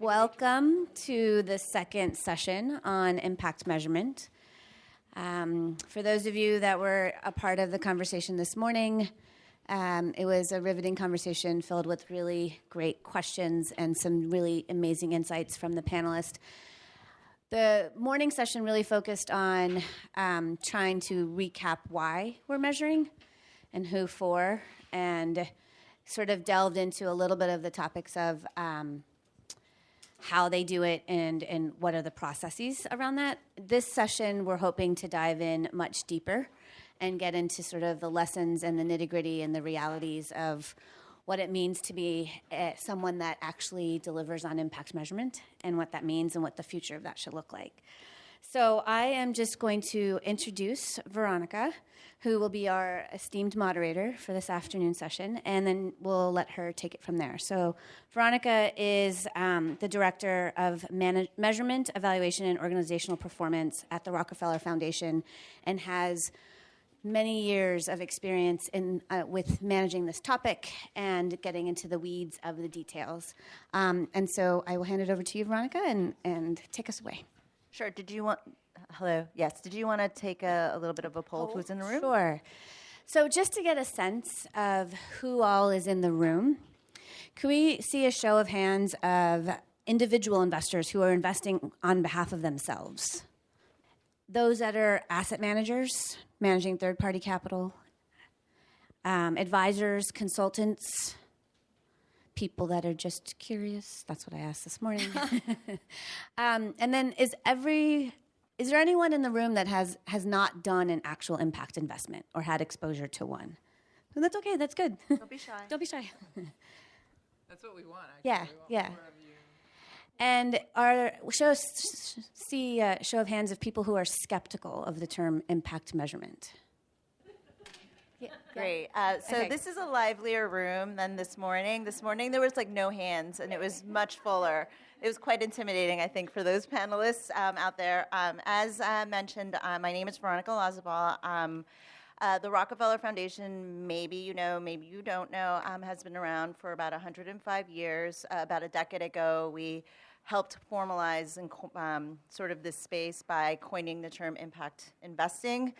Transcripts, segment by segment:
Welcome to the second session on impact measurement. For those of you that were a part of the conversation this morning, it was a riveting conversation filled with really great questions and some really amazing insights from the panelists. The morning session really focused on trying to recap why we're measuring and who for, and sort of delved into a little bit of the topics of how they do it and what are the processes around that. This session, we're hoping to dive in much deeper and get into sort of the lessons and the nitty-gritty and the realities of what it means to be someone that actually delivers on impact measurement and what that means and what the future of that should look like. So I am just going to introduce Veronica, who will be our esteemed moderator for this afternoon session, and then we'll let her take it from there. So Veronica is the Director of Measurement, Evaluation, and Organizational Performance at the Rockefeller Foundation and has many years of experience in with managing this topic and getting into the weeds of the details. And so I will hand it over to you, Veronica, and take us away. Sure. Did you want to take a little bit of a poll of who's in the room? Sure. So just to get a sense of who all is in the room, can we see a show of hands of individual investors who are investing on behalf of themselves? Those that are asset managers, managing third-party capital, advisors, consultants, people that are just curious. That's what I asked this morning. And then is there anyone in the room that has not done an actual impact investment or had exposure to one? And that's okay. That's good. Don't be shy. Don't be shy. That's what we want, actually. Yeah, we want yeah. more of you. And see a show of hands of people who are skeptical of the term impact measurement. Yeah. Great. So Okay. This is a livelier room than this morning. This morning there was like no hands, and it was much fuller. It was quite intimidating, I think, for those panelists out there. As mentioned, my name is Veronica Lazabal. The Rockefeller Foundation, maybe you know, maybe you don't know, has been around for about 105 years. About a decade ago, we helped formalize and sort of this space by coining the term impact investing.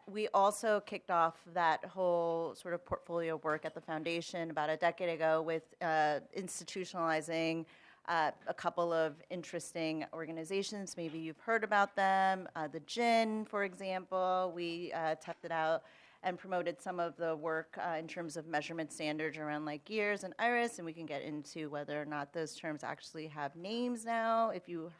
We also kicked off that whole sort of portfolio work at the foundation about a decade ago with institutionalizing a couple of interesting organizations. Maybe you've heard about them. The GIN, for example, we tested out and promoted some of the work in terms of measurement standards around like years and iris, and we can get into whether or not those terms actually have names now. If you're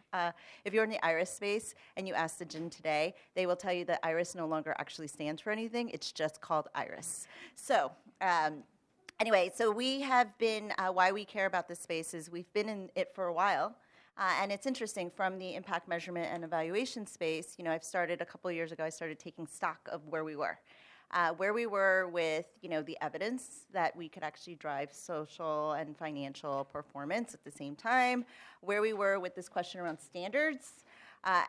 in the iris space and you ask the GIN today, they will tell you that iris no longer actually stands for anything. It's just called iris. So anyway, so we have been, why we care about this space is we've been in it for a while. And it's interesting, from the impact measurement and evaluation space, I've started a couple of years ago, I started taking stock of where we were. Where we were with, the evidence that we could actually drive social and financial performance at the same time, where we were with this question around standards,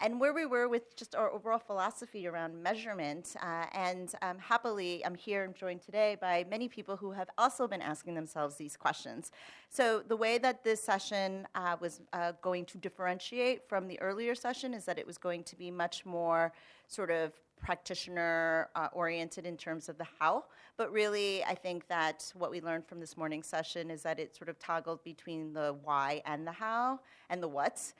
and where we were with just our overall philosophy around measurement. And happily, I'm here and joined today by many people who have also been asking themselves these questions. So the way that this session was going to differentiate from the earlier session is that it was going to be much more sort of practitioner oriented in terms of the how, but really I think that what we learned from this morning's session is that it sort of toggled between the why and the how and the what,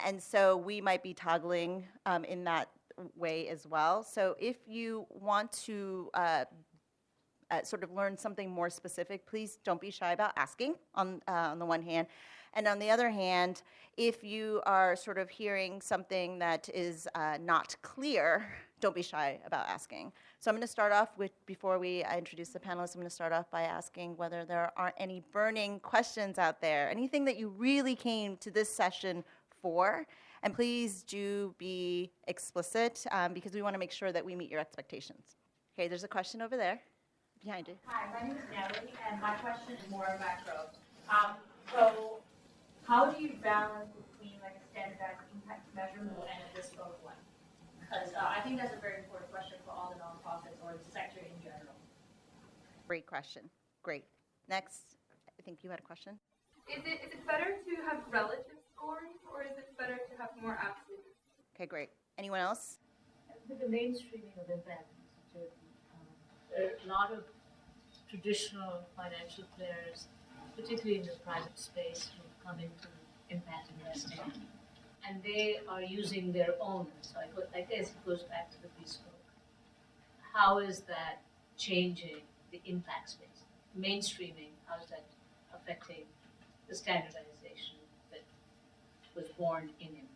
and so we might be toggling in that way as well. So if you want to sort of learn something more specific, please don't be shy about asking on the one hand. And on the other hand, if you are sort of hearing something that is not clear, don't be shy about asking. So I'm going to start off with, before we introduce the panelists, I'm going to start off by asking whether there are any burning questions out there, anything that you really came to this session for. And please do be explicit because we want to make sure that we meet your expectations. Okay, there's a question over there behind you. Hi, my name is Natalie, and my question is more macro. So how do you balance between like a standardized impact measurement and a bespoke one? Because I think that's a very important question for all the nonprofits or the sector in general. Great question. Great. Next, I think you had a question. Is it better to have relative scoring, or is it better to have more absolute? Okay, great. Anyone else? With the mainstreaming of impact institute, there are a lot of traditional financial players, particularly in the private space, who come into impact investing, and they are using their own. So I guess it goes back to the bespoke. How is that changing the impact space? Mainstreaming, how is that affecting the standardization that was born in impact?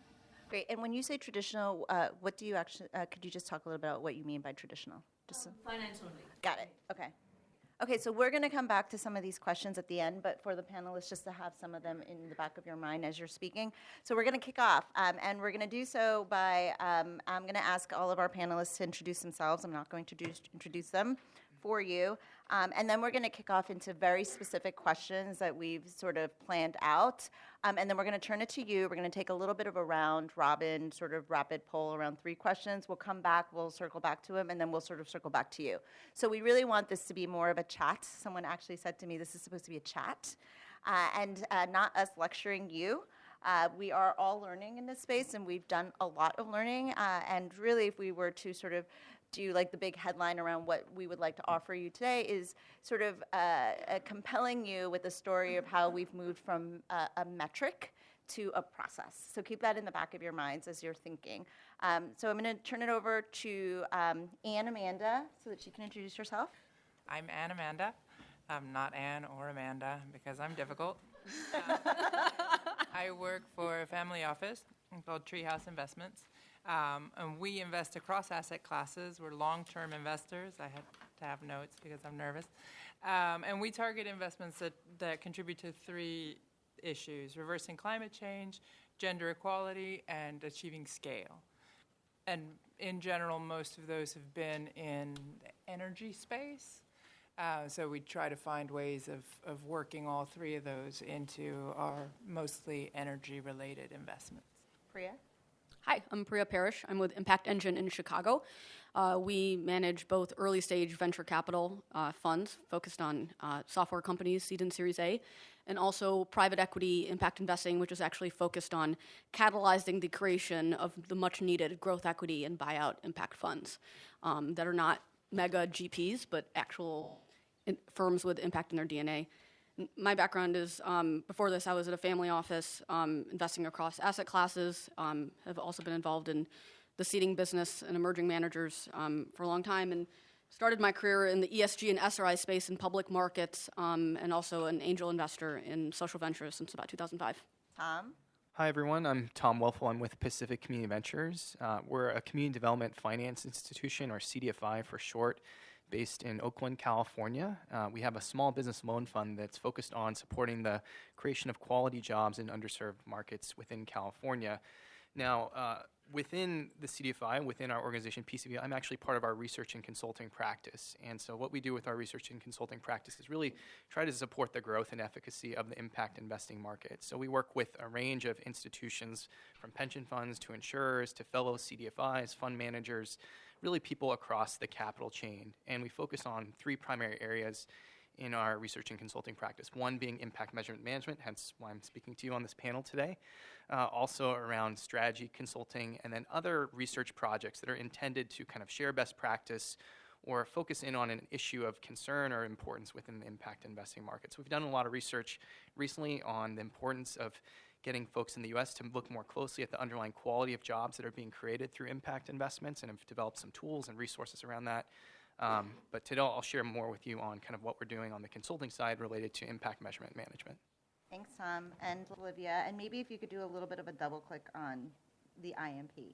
Great. And when you say traditional, what do you actually, could you just talk a little about what you mean by traditional? Just Finance only. Got it. Okay. Okay, so we're going to come back to some of these questions at the end, but for the panelists, just to have some of them in the back of your mind as you're speaking. So we're going to kick off, and we're going to do so by, I'm going to ask all of our panelists to introduce themselves. I'm not going to introduce them for you. And then we're going to kick off into very specific questions that we've sort of planned out. And then we're going to turn it to you. We're going to take a little bit of a round robin, sort of rapid poll around 3 questions. We'll come back, we'll circle back to him, and then we'll sort of circle back to you. So we really want this to be more of a chat. Someone actually said to me, this is supposed to be a chat, and not us lecturing you. We are all learning in this space, and we've done a lot of learning. And really, if we were to sort of do like the big headline around what we would like to offer you today is sort of compelling you with the story of how we've moved from a metric to a process. So keep that in the back of your minds as you're thinking. So I'm going to turn it over to Anne Amanda so that she can introduce herself. I'm Anne Amanda. I'm not Anne or Amanda because I'm difficult. I work for a family office called Treehouse Investments. And we invest across asset classes. We're long-term investors. I had to have notes because I'm nervous. And we target investments that contribute to 3 issues: reversing climate change, gender equality, and achieving scale. And in general, most of those have been in the energy space. So we try to find ways of working all 3 of those into our mostly energy-related investments. Priya? Hi, I'm Priya Parrish. I'm with Impact Engine in Chicago. We manage both early-stage venture capital funds focused on software companies, seed and Series A, and also private equity impact investing, which is actually focused on catalyzing the creation of the much-needed growth equity and buyout impact funds that are not mega GPs, but actual firms with impact in their DNA. My background is, before this, I was at a family office investing across asset classes. Have also been involved in the seeding business and emerging managers for a long time, and started my career in the ESG and SRI space in public markets, and also an angel investor in social ventures since about 2005. Tom? Hi, everyone. I'm Tom Wolfe. I'm with Pacific Community Ventures. We're a community development finance institution, or CDFI for short, based in Oakland, California. We have a small business loan fund that's focused on supporting the creation of quality jobs in underserved markets within California. Now, within the CDFI, within our organization PCV, I'm actually part of our research and consulting practice. And so what we do with our research and consulting practice is really try to support the growth and efficacy of the impact investing market. So we work with a range of institutions, from pension funds to insurers to fellow CDFIs, fund managers, really people across the capital chain. And we focus on 3 primary areas in our research and consulting practice. One being impact measurement management, hence why I'm speaking to you on this panel today. Also around strategy consulting, and then other research projects that are intended to kind of share best practice or focus in on an issue of concern or importance within the impact investing market. So we've done a lot of research recently on the importance of getting folks in the U.S. to look more closely at the underlying quality of jobs that are being created through impact investments, and have developed some tools and resources around that. But today I'll share more with you on kind of what we're doing on the consulting side related to impact measurement management. Thanks, Tom and Olivia. And maybe if you could do a little bit of a double click on the IMP.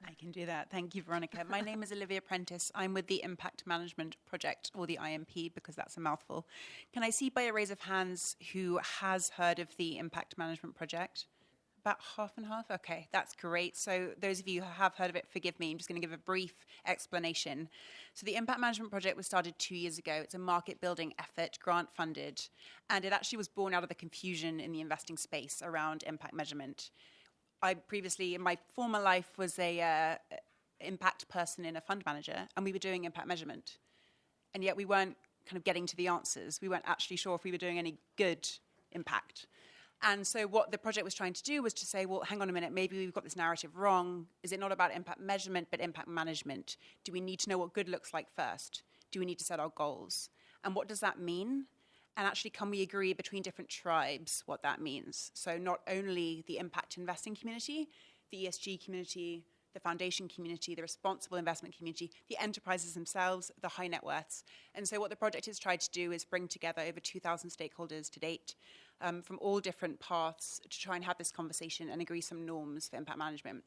I can do that. Thank you, Veronica. My name is Olivia Prentis. I'm with the Impact Management Project, or the IMP, because that's a mouthful. Can I see by a raise of hands who has heard of the Impact Management Project? About half and half? Okay, that's great. So those of you who have heard of it, forgive me. I'm just going to give a brief explanation. So the Impact Management Project was started 2 years ago. It's a market-building effort, grant-funded, and it actually was born out of the confusion in the investing space around impact measurement. I previously, in my former life, was a impact person in a fund manager, and we were doing impact measurement. And yet we weren't kind of getting to the answers. We weren't actually sure if we were doing any good impact. And so what the project was trying to do was to say, well, hang on a minute, maybe we've got this narrative wrong. Is it not about impact measurement, but impact management? Do we need to know what good looks like first? Do we need to set our goals? And what does that mean? And actually, can we agree between different tribes what that means? So not only the impact investing community, the ESG community, the foundation community, the responsible investment community, the enterprises themselves, the high net worths. And so what the project has tried to do is bring together over 2,000 stakeholders to date from all different paths to try and have this conversation and agree some norms for impact management.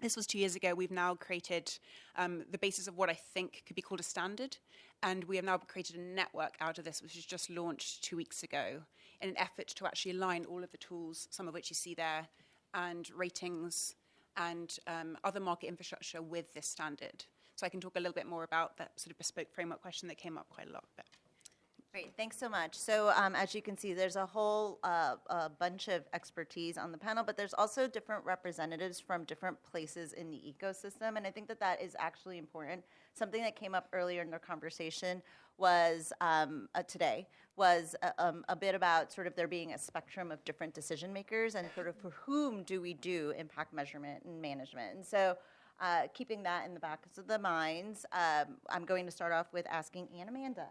This was 2 years ago. We've now created the basis of what I think could be called a standard. And we have now created a network out of this, which was just launched 2 weeks ago, in an effort to actually align all of the tools, some of which you see there, and ratings, and other market infrastructure with this standard. So I can talk a little bit more about that sort of bespoke framework question that came up quite a lot. But Great, thanks so much. So as you can see, there's a whole bunch of expertise on the panel, but there's also different representatives from different places in the ecosystem, and I think that that is actually important. Something that came up earlier in the conversation was today was a bit about sort of there being a spectrum of different decision makers and sort of for whom do we do impact measurement and management. And so keeping that in the back of the minds, I'm going to start off with asking Anne Amanda.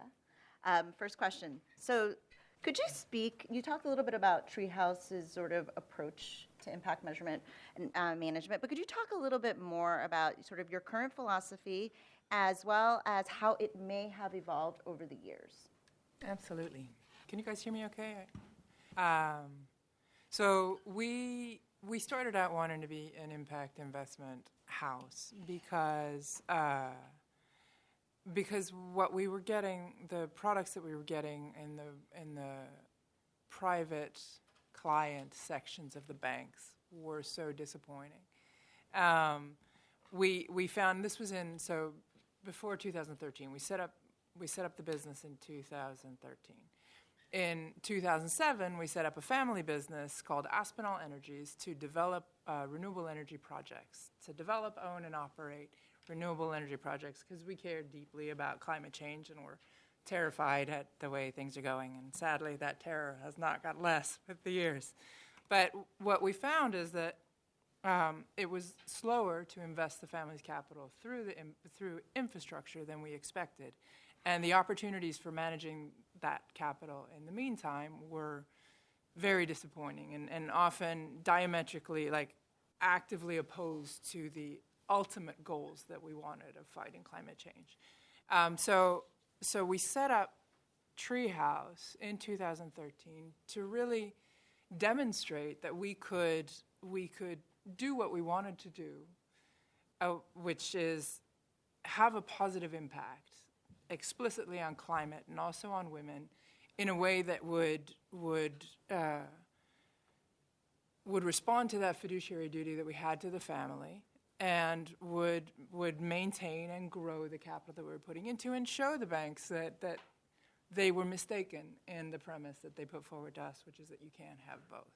First question. So could you speak, you talked a little bit about Treehouse's sort of approach to impact measurement and management, but could you talk a little bit more about sort of your current philosophy as well as how it may have evolved over the years? Absolutely. Can you guys hear me okay? So we started out wanting to be an impact investment house because what we were getting, the products that we were getting in the private client sections of the banks were so disappointing. We found this was before 2013. We set up the business in 2013. In 2007, we set up a family business called Aspinall Energies to develop renewable energy projects, to develop, own, and operate renewable energy projects because we care deeply about climate change and we're terrified at the way things are going. And sadly, that terror has not got less with the years. But what we found is that it was slower to invest the family's capital through infrastructure than we expected. And the opportunities for managing that capital in the meantime were very disappointing and often diametrically, actively opposed to the ultimate goals that we wanted of fighting climate change. So we set up Treehouse in 2013 to really demonstrate that we could do what we wanted to do, which is have a positive impact explicitly on climate and also on women in a way that would respond to that fiduciary duty that we had to the family and would maintain and grow the capital that we were putting into and show the banks that they were mistaken in the premise that they put forward to us, which is that you can't have both.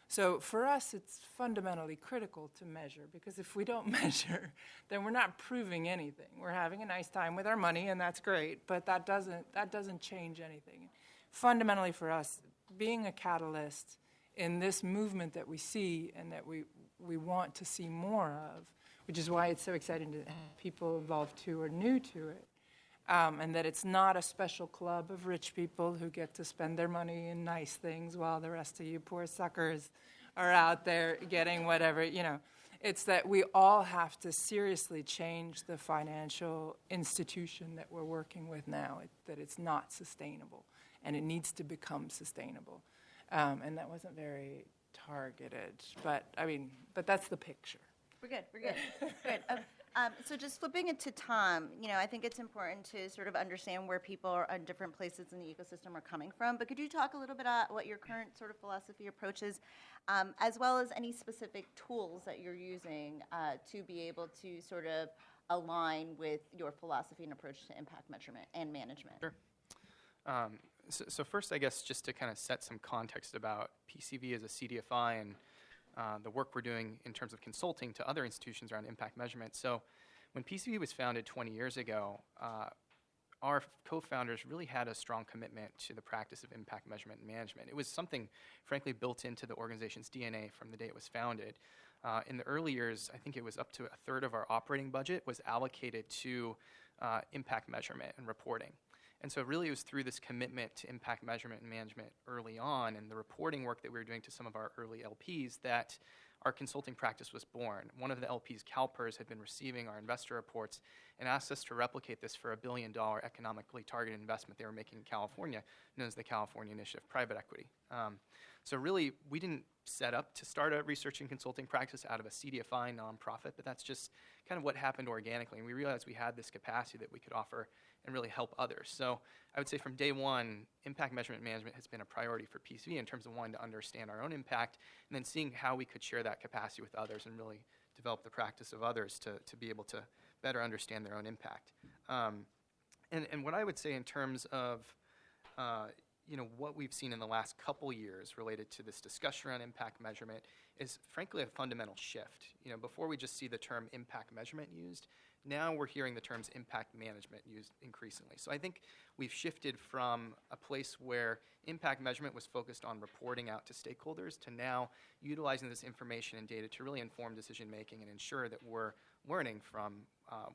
So for us, it's fundamentally critical to measure, because if we don't measure, then we're not proving anything. We're having a nice time with our money, and that's great, but that doesn't change anything. Fundamentally for us, being a catalyst in this movement that we see and that we want to see more of, which is why it's so exciting to have people involved who are new to it, and that it's not a special club of rich people who get to spend their money in nice things while the rest of you poor suckers are out there getting whatever, It's that we all have to seriously change the financial institution that we're working with now, that it's not sustainable, and it needs to become sustainable. And that wasn't very targeted, but that's the picture. We're good. Good. So just flipping it to Tom, I think it's important to sort of understand where people are in different places in the ecosystem are coming from. But could you talk a little bit about what your current sort of philosophy approach is, as well as any specific tools that you're using to be able to sort of align with your philosophy and approach to impact measurement and management? Sure. So first, I guess, just to kind of set some context about PCV as a CDFI and the work we're doing in terms of consulting to other institutions around impact measurement. So when PCV was founded 20 years ago, our co-founders really had a strong commitment to the practice of impact measurement and management. It was something, frankly, built into the organization's DNA from the day it was founded. In the early years, I think it was up to a third of our operating budget was allocated to impact measurement and reporting. And so really it was through this commitment to impact measurement and management early on and the reporting work that we were doing to some of our early LPs that our consulting practice was born. One of the LPs, CalPERS, had been receiving our investor reports and asked us to replicate this for $1 billion economically targeted investment they were making in California, known as the California Initiative Private Equity. So really, we didn't set up to start a research and consulting practice out of a CDFI nonprofit, but that's just kind of what happened organically. And we realized we had this capacity that we could offer and really help others. So I would say from day one, impact measurement management has been a priority for PCV in terms of wanting to understand our own impact and then seeing how we could share that capacity with others and really develop the practice of others to be able to better understand their own impact. And what I would say in terms of what we've seen in the last couple years related to this discussion around impact measurement is frankly a fundamental shift. Before we just see the term impact measurement used, now we're hearing the terms impact management used increasingly. So I think we've shifted from a place where impact measurement was focused on reporting out to stakeholders to now utilizing this information and data to really inform decision making and ensure that we're learning from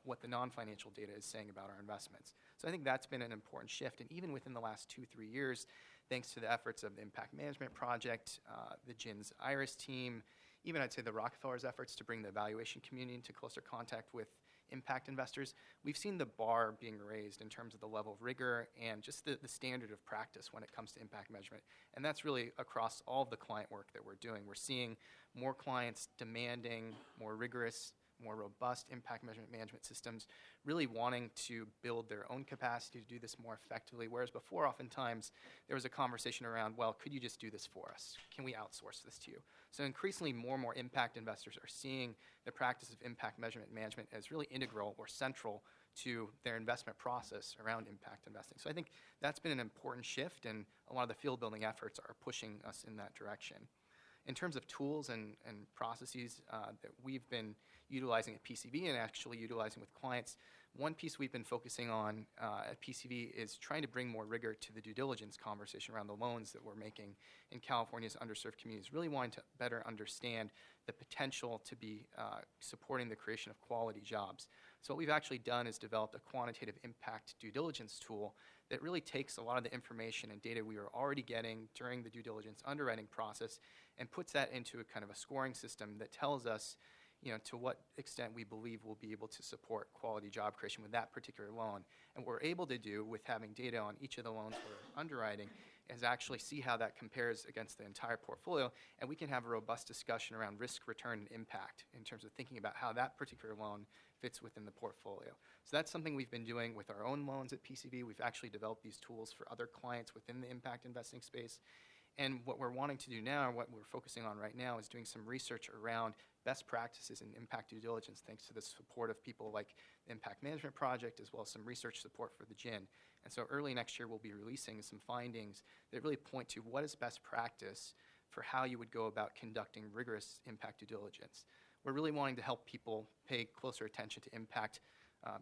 what the non-financial data is saying about our investments. So I think that's been an important shift. And even within the last 2-3 years, thanks to the efforts of the Impact Management Project, the GIN's IRIS team, even I'd say the Rockefeller's efforts to bring the evaluation community into closer contact with impact investors, we've seen the bar being raised in terms of the level of rigor and just the standard of practice when it comes to impact measurement. And that's really across all of the client work that we're doing. We're seeing more clients demanding more rigorous, more robust impact measurement management systems, really wanting to build their own capacity to do this more effectively, whereas before oftentimes there was a conversation around, well, could you just do this for us? Can we outsource this to you? So increasingly more and more impact investors are seeing the practice of impact measurement management as really integral or central to their investment process around impact investing. So I think that's been an important shift, and a lot of the field building efforts are pushing us in that direction. In terms of tools and processes that we've been utilizing at PCV and actually utilizing with clients, one piece we've been focusing on at PCV is trying to bring more rigor to the due diligence conversation around the loans that we're making in California's underserved communities, really wanting to better understand the potential to be supporting the creation of quality jobs. So what we've actually done is developed a quantitative impact due diligence tool that really takes a lot of the information and data we were already getting during the due diligence underwriting process and puts that into a kind of a scoring system that tells us to what extent we believe we'll be able to support quality job creation with that particular loan. And what we're able to do with having data on each of the loans we're underwriting is actually see how that compares against the entire portfolio, and we can have a robust discussion around risk, return, and impact in terms of thinking about how that particular loan fits within the portfolio. So that's something we've been doing with our own loans at PCV. We've actually developed these tools for other clients within the impact investing space. And what we're wanting to do now, what we're focusing on right now, is doing some research around best practices in impact due diligence, thanks to the support of people like the Impact Management Project, as well as some research support for the GIN. And so early next year, we'll be releasing some findings that really point to what is best practice for how you would go about conducting rigorous impact due diligence. We're really wanting to help people pay closer attention to impact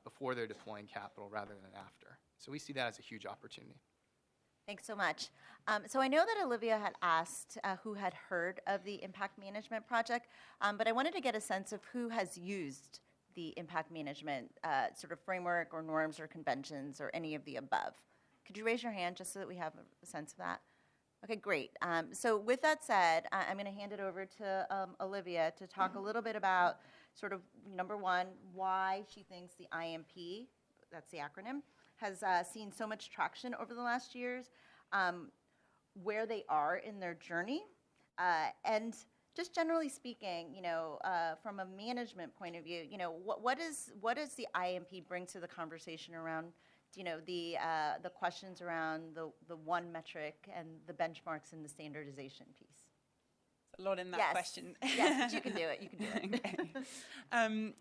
before they're deploying capital rather than after. So we see that as a huge opportunity. Thanks so much. So I know that Olivia had asked who had heard of the Impact Management Project, but I wanted to get a sense of who has used the impact management sort of framework or norms or conventions or any of the above. Could you raise your hand just so that we have a sense of that? Okay, great. So with that said, I'm going to hand it over to Olivia to talk a little bit about sort of, number one, why she thinks the IMP, that's the acronym, has seen so much traction over the last years, where they are in their journey, and just generally speaking, from a management point of view, what does the IMP bring to the conversation around, the questions around the one metric and the benchmarks and the standardization piece? A lot in that question. Yes, but you can do it. You can do it. Okay.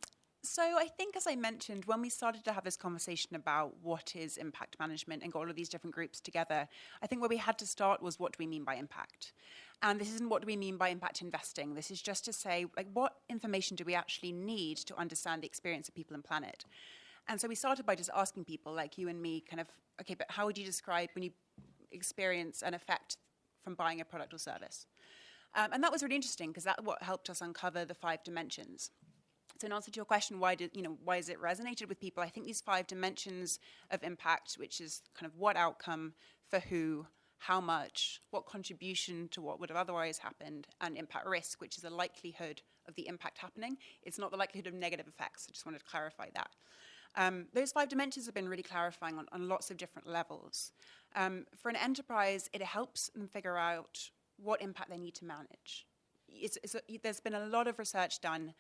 So I think, as I mentioned, when we started to have this conversation about what is impact management and got all of these different groups together, I think where we had to start was, what do we mean by impact? And this isn't what do we mean by impact investing. This is just to say, what information do we actually need to understand the experience of people and planet? And so we started by just asking people like you and me kind of, okay, but how would you describe when you experience an effect from buying a product or service? And that was really interesting because that's what helped us uncover the 5 dimensions. So in answer to your question, why has it resonated with people? I think these 5 dimensions of impact, which is kind of what outcome, for who, how much, what contribution to what would have otherwise happened, and impact risk, which is a likelihood of the impact happening. It's not the likelihood of negative effects. I just wanted to clarify that. Those 5 dimensions have been really clarifying on lots of different levels. For an enterprise, it helps them figure out what impact they need to manage. There's been a lot of research done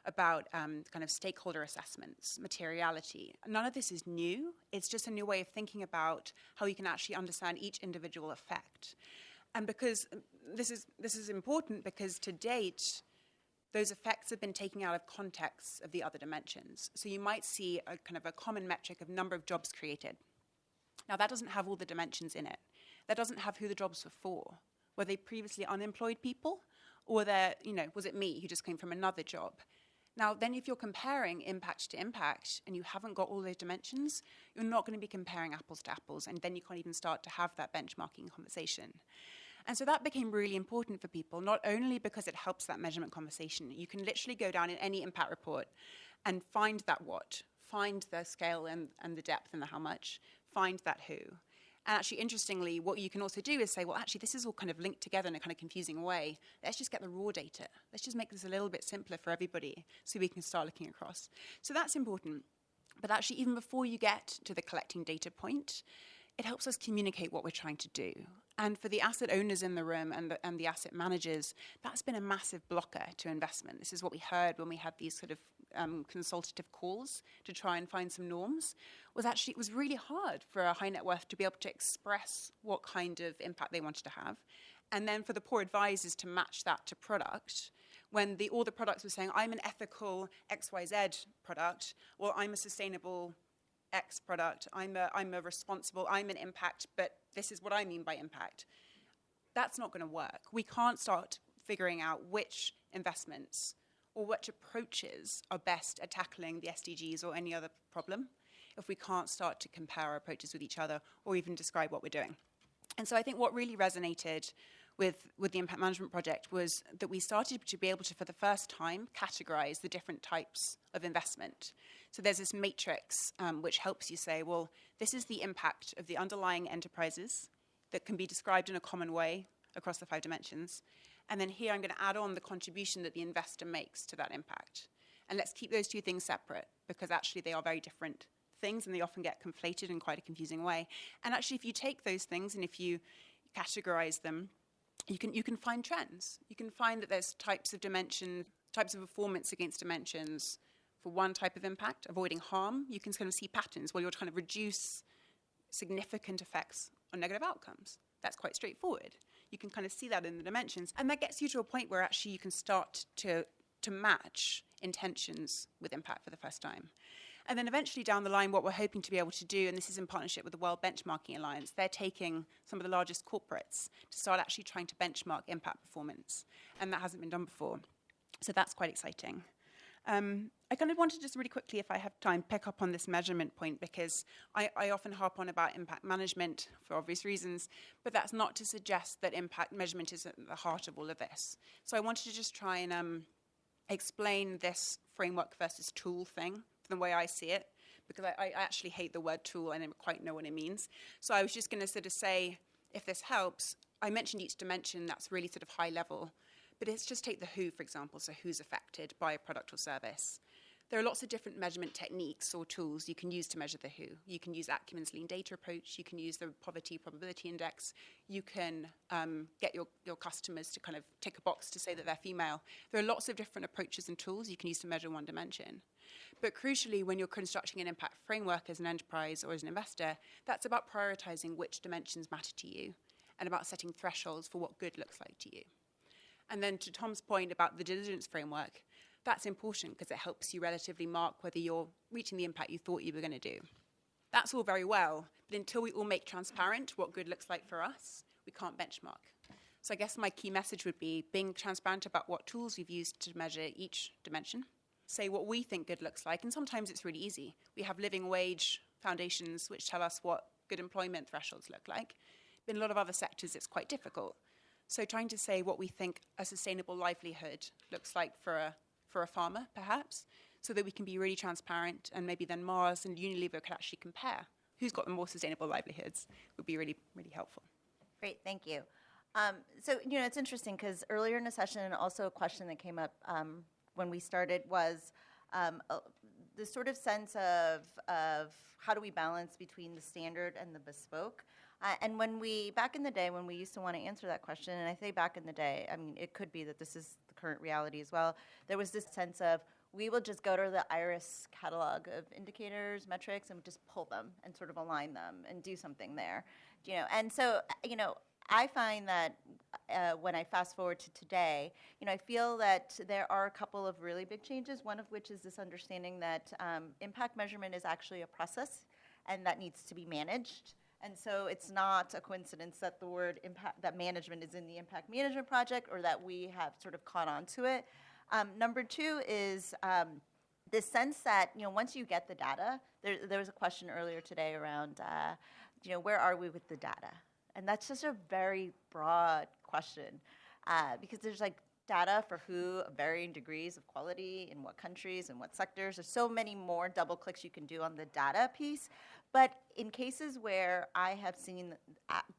about kind of stakeholder assessments, materiality. None of this is new. It's just a new way of thinking about how you can actually understand each individual effect. And because this is important because to date, those effects have been taken out of context of the other dimensions. So you might see a kind of a common metric of number of jobs created. Now that doesn't have all the dimensions in it. That doesn't have who the jobs were for. Were they previously unemployed people? Or was it me who just came from another job? Now, then if you're comparing impact to impact and you haven't got all those dimensions, you're not going to be comparing apples to apples, and then you can't even start to have that benchmarking conversation. And so that became really important for people, not only because it helps that measurement conversation. You can literally go down in any impact report and find that what, find the scale and the depth and the how much, find that who. And actually, interestingly, what you can also do is say, well, actually, this is all kind of linked together in a kind of confusing way. Let's just get the raw data. Let's just make this a little bit simpler for everybody so we can start looking across. So that's important. But actually, even before you get to the collecting data point, it helps us communicate what we're trying to do. And for the asset owners in the room and the asset managers, that's been a massive blocker to investment. This is what we heard when we had these sort of consultative calls to try and find some norms, it was really hard for a high net worth to be able to express what kind of impact they wanted to have. And then for the poor advisors to match that to product, when all the products were saying, I'm an ethical XYZ product, or I'm a sustainable X product, I'm a responsible, I'm an impact, but this is what I mean by impact. That's not going to work. We can't start figuring out which investments or which approaches are best at tackling the SDGs or any other problem if we can't start to compare our approaches with each other or even describe what we're doing. And so I think what really resonated with the Impact Management Project was that we started to be able to, for the first time, categorize the different types of investment. So there's this matrix which helps you say, well, this is the impact of the underlying enterprises that can be described in a common way across the 5 dimensions. And then here I'm going to add on the contribution that the investor makes to that impact. And let's keep those 2 things separate because actually they are very different things and they often get conflated in quite a confusing way. And actually if you take those things and if you categorize them, you can find trends. You can find that there's types of dimension, types of performance against dimensions for one type of impact, avoiding harm. You can kind of see patterns where you're trying to reduce significant effects on negative outcomes. That's quite straightforward. You can kind of see that in the dimensions. And that gets you to a point where actually you can start to match intentions with impact for the first time. And then eventually down the line, what we're hoping to be able to do, and this is in partnership with the World Benchmarking Alliance, they're taking some of the largest corporates to start actually trying to benchmark impact performance. And that hasn't been done before. So that's quite exciting. I kind of wanted to just really quickly, if I have time, pick up on this measurement point because I often harp on about impact management for obvious reasons, but that's not to suggest that impact measurement is at the heart of all of this. So I wanted to just try and explain this framework versus tool thing the way I see it, because I actually hate the word tool and I don't quite know what it means. So I was just going to sort of say, if this helps, I mentioned each dimension, that's really sort of high level, but let's just take the who, for example, so who's affected by a product or service. There are lots of different measurement techniques or tools you can use to measure the who. You can use Acumen's lean data approach. You can use the poverty probability index. You can get your customers to kind of tick a box to say that they're female. There are lots of different approaches and tools you can use to measure one dimension. But crucially, when you're constructing an impact framework as an enterprise or as an investor, that's about prioritizing which dimensions matter to you and about setting thresholds for what good looks like to you. And then to Tom's point about the diligence framework, that's important because it helps you relatively mark whether you're reaching the impact you thought you were going to do. That's all very well, but until we all make transparent what good looks like for us, we can't benchmark. So I guess my key message would be being transparent about what tools we've used to measure each dimension, say what we think good looks like. And sometimes it's really easy. We have living wage foundations which tell us what good employment thresholds look like. But in a lot of other sectors, it's quite difficult. So trying to say what we think a sustainable livelihood looks like for a farmer, perhaps, so that we can be really transparent, and maybe then Mars and Unilever could actually compare who's got the more sustainable livelihoods, would be really, really helpful. Great, thank you. So, it's interesting because earlier in the session, also a question that came up when we started was the sort of sense of how do we balance between the standard and the bespoke. And back in the day, when we used to want to answer that question, and I say back in the day, I mean, it could be that this is the current reality as well, there was this sense of, we will just go to the IRIS catalog of indicators, metrics, and just pull them and sort of align them and do something there. And so, I find that when I fast forward to today, I feel that there are a couple of really big changes, one of which is this understanding that impact measurement is actually a process and that needs to be managed. And so it's not a coincidence that the word that management is in the impact management project, or that we have sort of caught on to it. Number two is this sense that, once you get the data, there was a question earlier today around, where are we with the data? And that's just a very broad question because there's data for who, varying degrees of quality, in what countries, in what sectors. There's so many more double clicks you can do on the data piece. But in cases where I have seen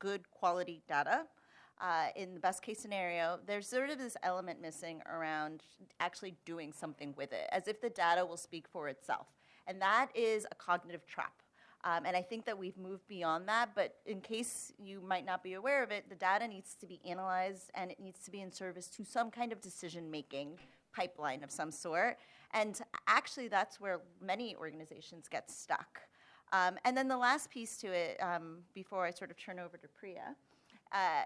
good quality data, in the best case scenario, there's sort of this element missing around actually doing something with it, as if the data will speak for itself. And that is a cognitive trap. And I think that we've moved beyond that, but in case you might not be aware of it, the data needs to be analyzed and it needs to be in service to some kind of decision-making pipeline of some sort. And actually, that's where many organizations get stuck. And then the last piece to it, before I sort of turn over to Priya,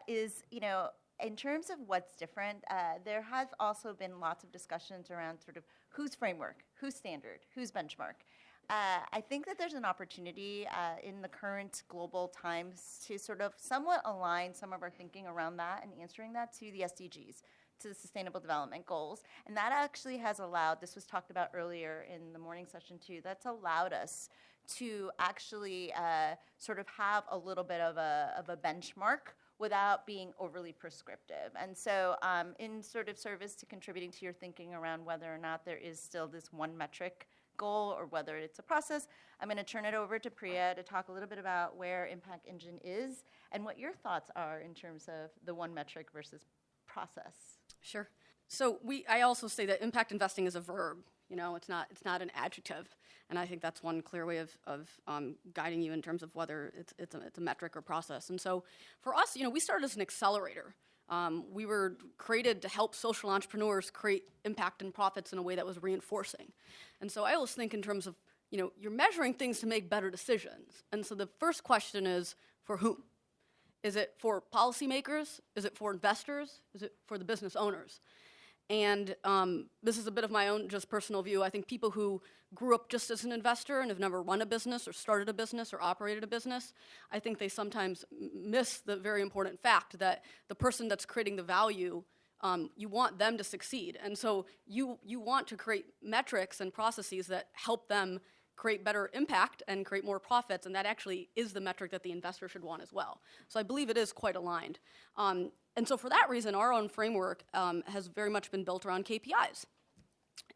is, in terms of what's different, there has also been lots of discussions around sort of whose framework, whose standard, whose benchmark. I think that there's an opportunity in the current global times to sort of somewhat align some of our thinking around that and answering that to the SDGs, to the Sustainable Development Goals. And that actually has allowed, this was talked about earlier in the morning session too, that's allowed us to actually sort of have a little bit of a benchmark without being overly prescriptive. And so in sort of service to contributing to your thinking around whether or not there is still this one metric goal or whether it's a process, I'm going to turn it over to Priya to talk a little bit about where Impact Engine is and what your thoughts are in terms of the one metric versus process. Sure. So I also say that impact investing is a verb. It's not an adjective, and I think that's one clear way of guiding you in terms of whether it's a metric or process. And so for us, we started as an accelerator. We were created to help social entrepreneurs create impact and profits in a way that was reinforcing. And so I always think in terms of, you're measuring things to make better decisions. And so the first question is, for whom? Is it for policymakers? Is it for investors? Is it for the business owners? And this is a bit of my own just personal view. I think people who grew up just as an investor and have never run a business or started a business or operated a business, I think they sometimes miss the very important fact that the person that's creating the value, you want them to succeed. And so you want to create metrics and processes that help them create better impact and create more profits, and that actually is the metric that the investor should want as well. So I believe it is quite aligned. And so for that reason, our own framework has very much been built around KPIs.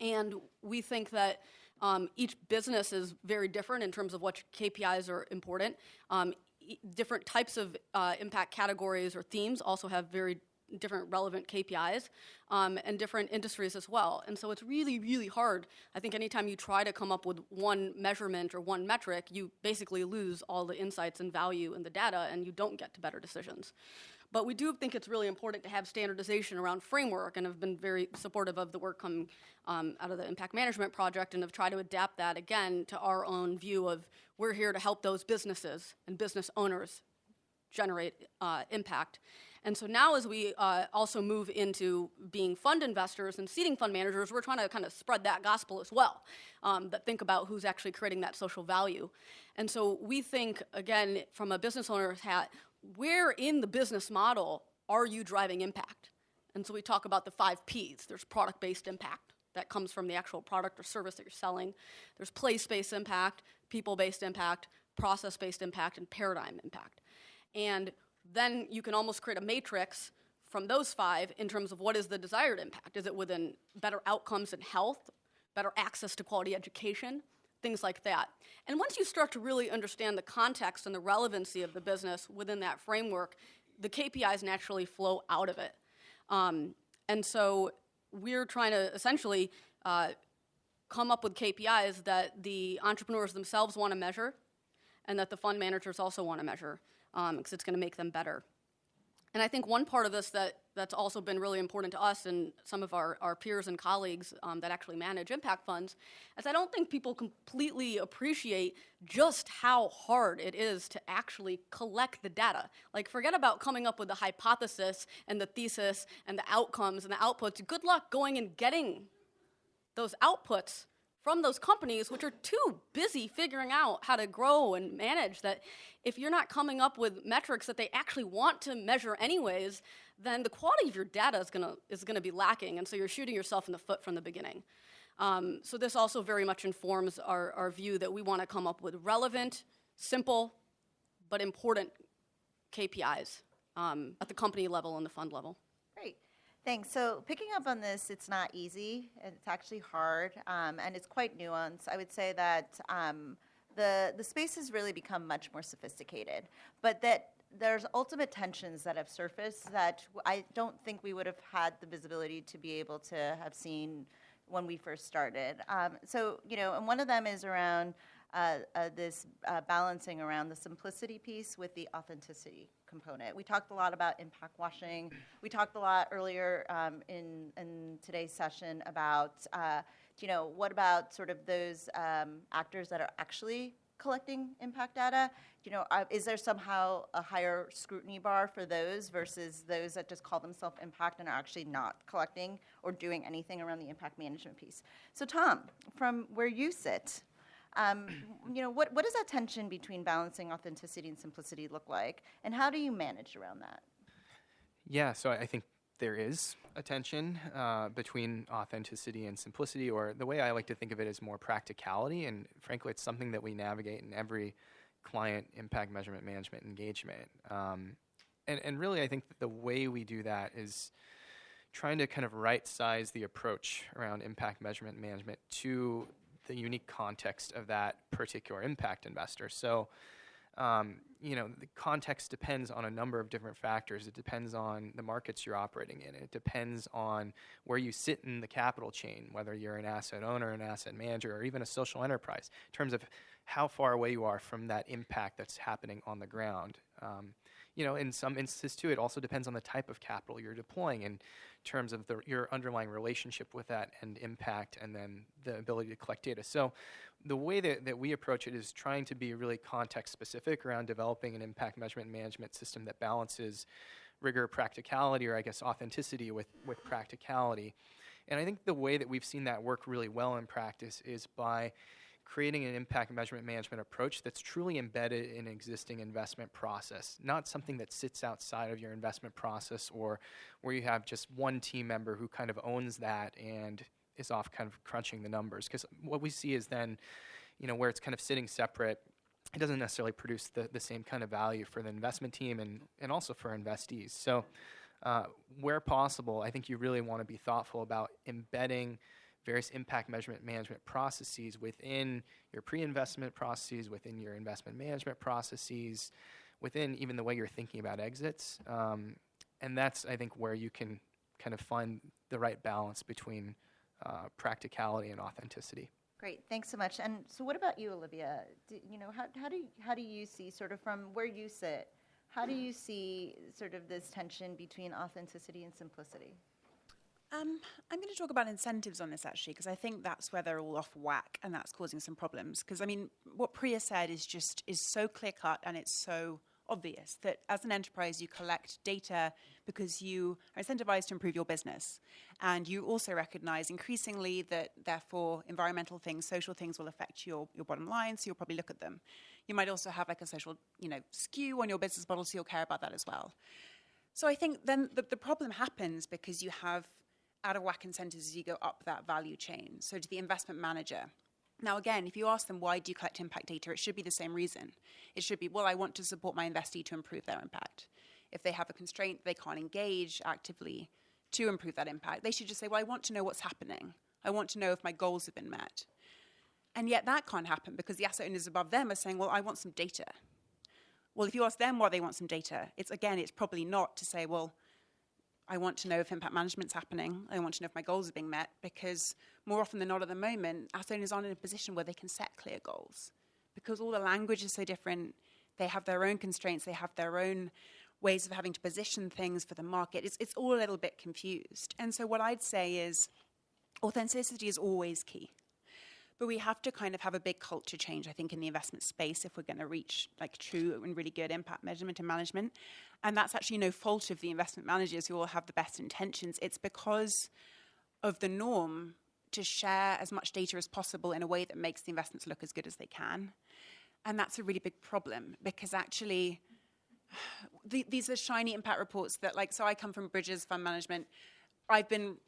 And we think that each business is very different in terms of what KPIs are important. Different types of impact categories or themes also have very different relevant KPIs and different industries as well. And so it's really, really hard. I think anytime you try to come up with one measurement or one metric, you basically lose all the insights and value in the data, and you don't get to better decisions. But we do think it's really important to have standardization around framework, and have been very supportive of the work coming out of the Impact Management Project, and have tried to adapt that, again, to our own view of we're here to help those businesses and business owners generate impact. And so now as we also move into being fund investors and seeding fund managers, we're trying to kind of spread that gospel as well, that think about who's actually creating that social value. And so we think, again, from a business owner's hat, where in the business model are you driving impact? And so we talk about the 5 Ps. There's product-based impact, that comes from the actual product or service that you're selling. There's place-based impact, people-based impact, process-based impact, and paradigm impact. And then you can almost create a matrix from those 5 in terms of what is the desired impact. Is it within better outcomes in health, better access to quality education, things like that. And once you start to really understand the context and the relevancy of the business within that framework, the KPIs naturally flow out of it. And so we're trying to essentially come up with KPIs that the entrepreneurs themselves want to measure and that the fund managers also want to measure because it's going to make them better. And I think one part of this that's also been really important to us and some of our peers and colleagues that actually manage impact funds is I don't think people completely appreciate just how hard it is to actually collect the data. Like, forget about coming up with the hypothesis and the thesis and the outcomes and the outputs. Good luck going and getting those outputs from those companies, which are too busy figuring out how to grow and manage, that if you're not coming up with metrics that they actually want to measure anyways, then the quality of your data is gonna be lacking, and so you're shooting yourself in the foot from the beginning. So this also very much informs our view that we want to come up with relevant, simple, but important KPIs at the company level and the fund level. Great. Thanks. So picking up on this, it's not easy. It's actually hard, and it's quite nuanced. I would say that the space has really become much more sophisticated, but that there's ultimate tensions that have surfaced that I don't think we would have had the visibility to be able to have seen when we first started. So, and one of them is around this balancing around the simplicity piece with the authenticity component. We talked a lot about impact washing. We talked a lot earlier in today's session about, what about sort of those actors that are actually collecting impact data? Is there somehow a higher scrutiny bar for those versus those that just call themselves impact and are actually not collecting or doing anything around the impact management piece? So Tom, from where you sit, what does that tension between balancing authenticity and simplicity look like, and how do you manage around that? Yeah, so I think there is a tension between authenticity and simplicity, or the way I like to think of it is more practicality, and frankly, it's something that we navigate in every client impact measurement management engagement. And really, I think that the way we do that is trying to kind of right-size the approach around impact measurement management to the unique context of that particular impact investor. So, the context depends on a number of different factors. It depends on the markets you're operating in. It depends on where you sit in the capital chain, whether you're an asset owner, an asset manager, or even a social enterprise, in terms of how far away you are from that impact that's happening on the ground. In some instances, too, it also depends on the type of capital you're deploying in terms of your underlying relationship with that and impact, and then the ability to collect data. So the way that we approach it is trying to be really context-specific around developing an impact measurement management system that balances rigor, practicality, or I guess authenticity with practicality. And I think the way that we've seen that work really well in practice is by creating an impact measurement management approach that's truly embedded in an existing investment process, not something that sits outside of your investment process or where you have just one team member who kind of owns that and is off kind of crunching the numbers. Because what we see is then, where it's kind of sitting separate, it doesn't necessarily produce the same kind of value for the investment team and also for investees. So where possible, I think you really want to be thoughtful about embedding various impact measurement management processes within your pre-investment processes, within your investment management processes, within even the way you're thinking about exits. And that's, I think, where you can kind of find the right balance between practicality and authenticity. Great, thanks so much. And so what about you, Olivia? How do you see, sort of from where you sit, how do you see sort of this tension between authenticity and simplicity? I'm going to talk about incentives on this, actually, because I think that's where they're all off whack, and that's causing some problems. Because, what Priya said is so clear-cut, and it's so obvious that as an enterprise, you collect data because you are incentivized to improve your business. And you also recognize increasingly that, therefore, environmental things, social things will affect your bottom line, so you'll probably look at them. You might also have like a social, skew on your business model, so you'll care about that as well. So I think then the problem happens because you have out of whack incentives as you go up that value chain. So to the investment manager. Now, again, if you ask them, why do you collect impact data? It should be the same reason. It should be, well, I want to support my investee to improve their impact. If they have a constraint, they can't engage actively to improve that impact. They should just say, well, I want to know what's happening. I want to know if my goals have been met. And yet that can't happen because the asset owners above them are saying, well, I want some data. Well, if you ask them why they want some data, it's probably not to say, well, I want to know if impact management's happening. I want to know if my goals are being met, because more often than not at the moment, asset owners aren't in a position where they can set clear goals because all the language is so different. They have their own constraints. They have their own ways of having to position things for the market. It's all a little bit confused. And so what I'd say is authenticity is always key. But we have to kind of have a big culture change, I think, in the investment space if we're going to reach like true and really good impact measurement and management. And that's actually no fault of the investment managers who all have the best intentions. It's because of the norm to share as much data as possible in a way that makes the investments look as good as they can. And that's a really big problem because actually these are shiny impact reports that, like, so I come from Bridges Fund Management. I've been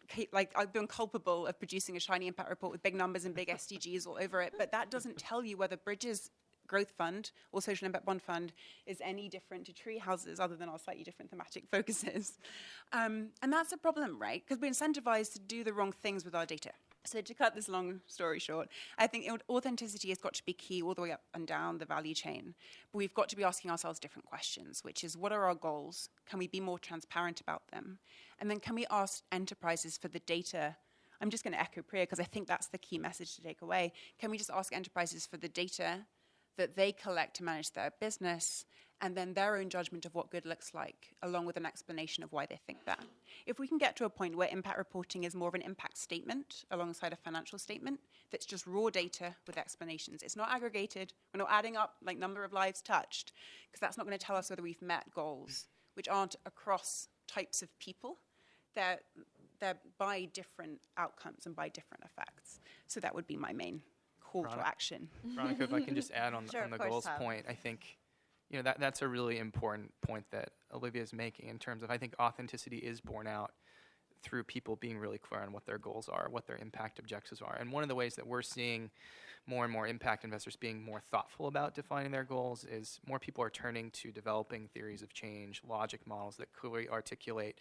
culpable of producing a shiny impact report with big numbers and big SDGs all over it, but that doesn't tell you whether Bridges Growth Fund or Social Impact Bond Fund is any different to treehouses other than our slightly different thematic focuses. And that's a problem, right? Because we're incentivized to do the wrong things with our data. So to cut this long story short, I think authenticity has got to be key all the way up and down the value chain. But we've got to be asking ourselves different questions, which is, what are our goals? Can we be more transparent about them? And then can we ask enterprises for the data? I'm just going to echo Priya because I think that's the key message to take away. Can we just ask enterprises for the data that they collect to manage their business, and then their own judgment of what good looks like, along with an explanation of why they think that? If we can get to a point where impact reporting is more of an impact statement alongside a financial statement that's just raw data with explanations, it's not aggregated, we're not adding up like number of lives touched, because that's not going to tell us whether we've met goals, which aren't across types of people. They're by different outcomes and by different effects. So that would be my main call to action. Veronica, if I can just add on, Sure, on the of course, goals Tom. point, I think that's a really important point that Olivia is making in terms of, I think authenticity is borne out through people being really clear on what their goals are, what their impact objectives are. And one of the ways that we're seeing more and more impact investors being more thoughtful about defining their goals is more people are turning to developing theories of change, logic models that clearly articulate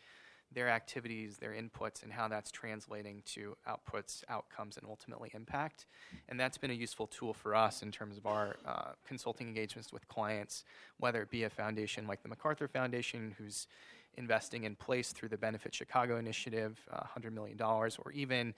their activities, their inputs, and how that's translating to outputs, outcomes, and ultimately impact. And that's been a useful tool for us in terms of our consulting engagements with clients, whether it be a foundation like the MacArthur Foundation, who's investing in place through the Benefit Chicago Initiative, $100 million, or even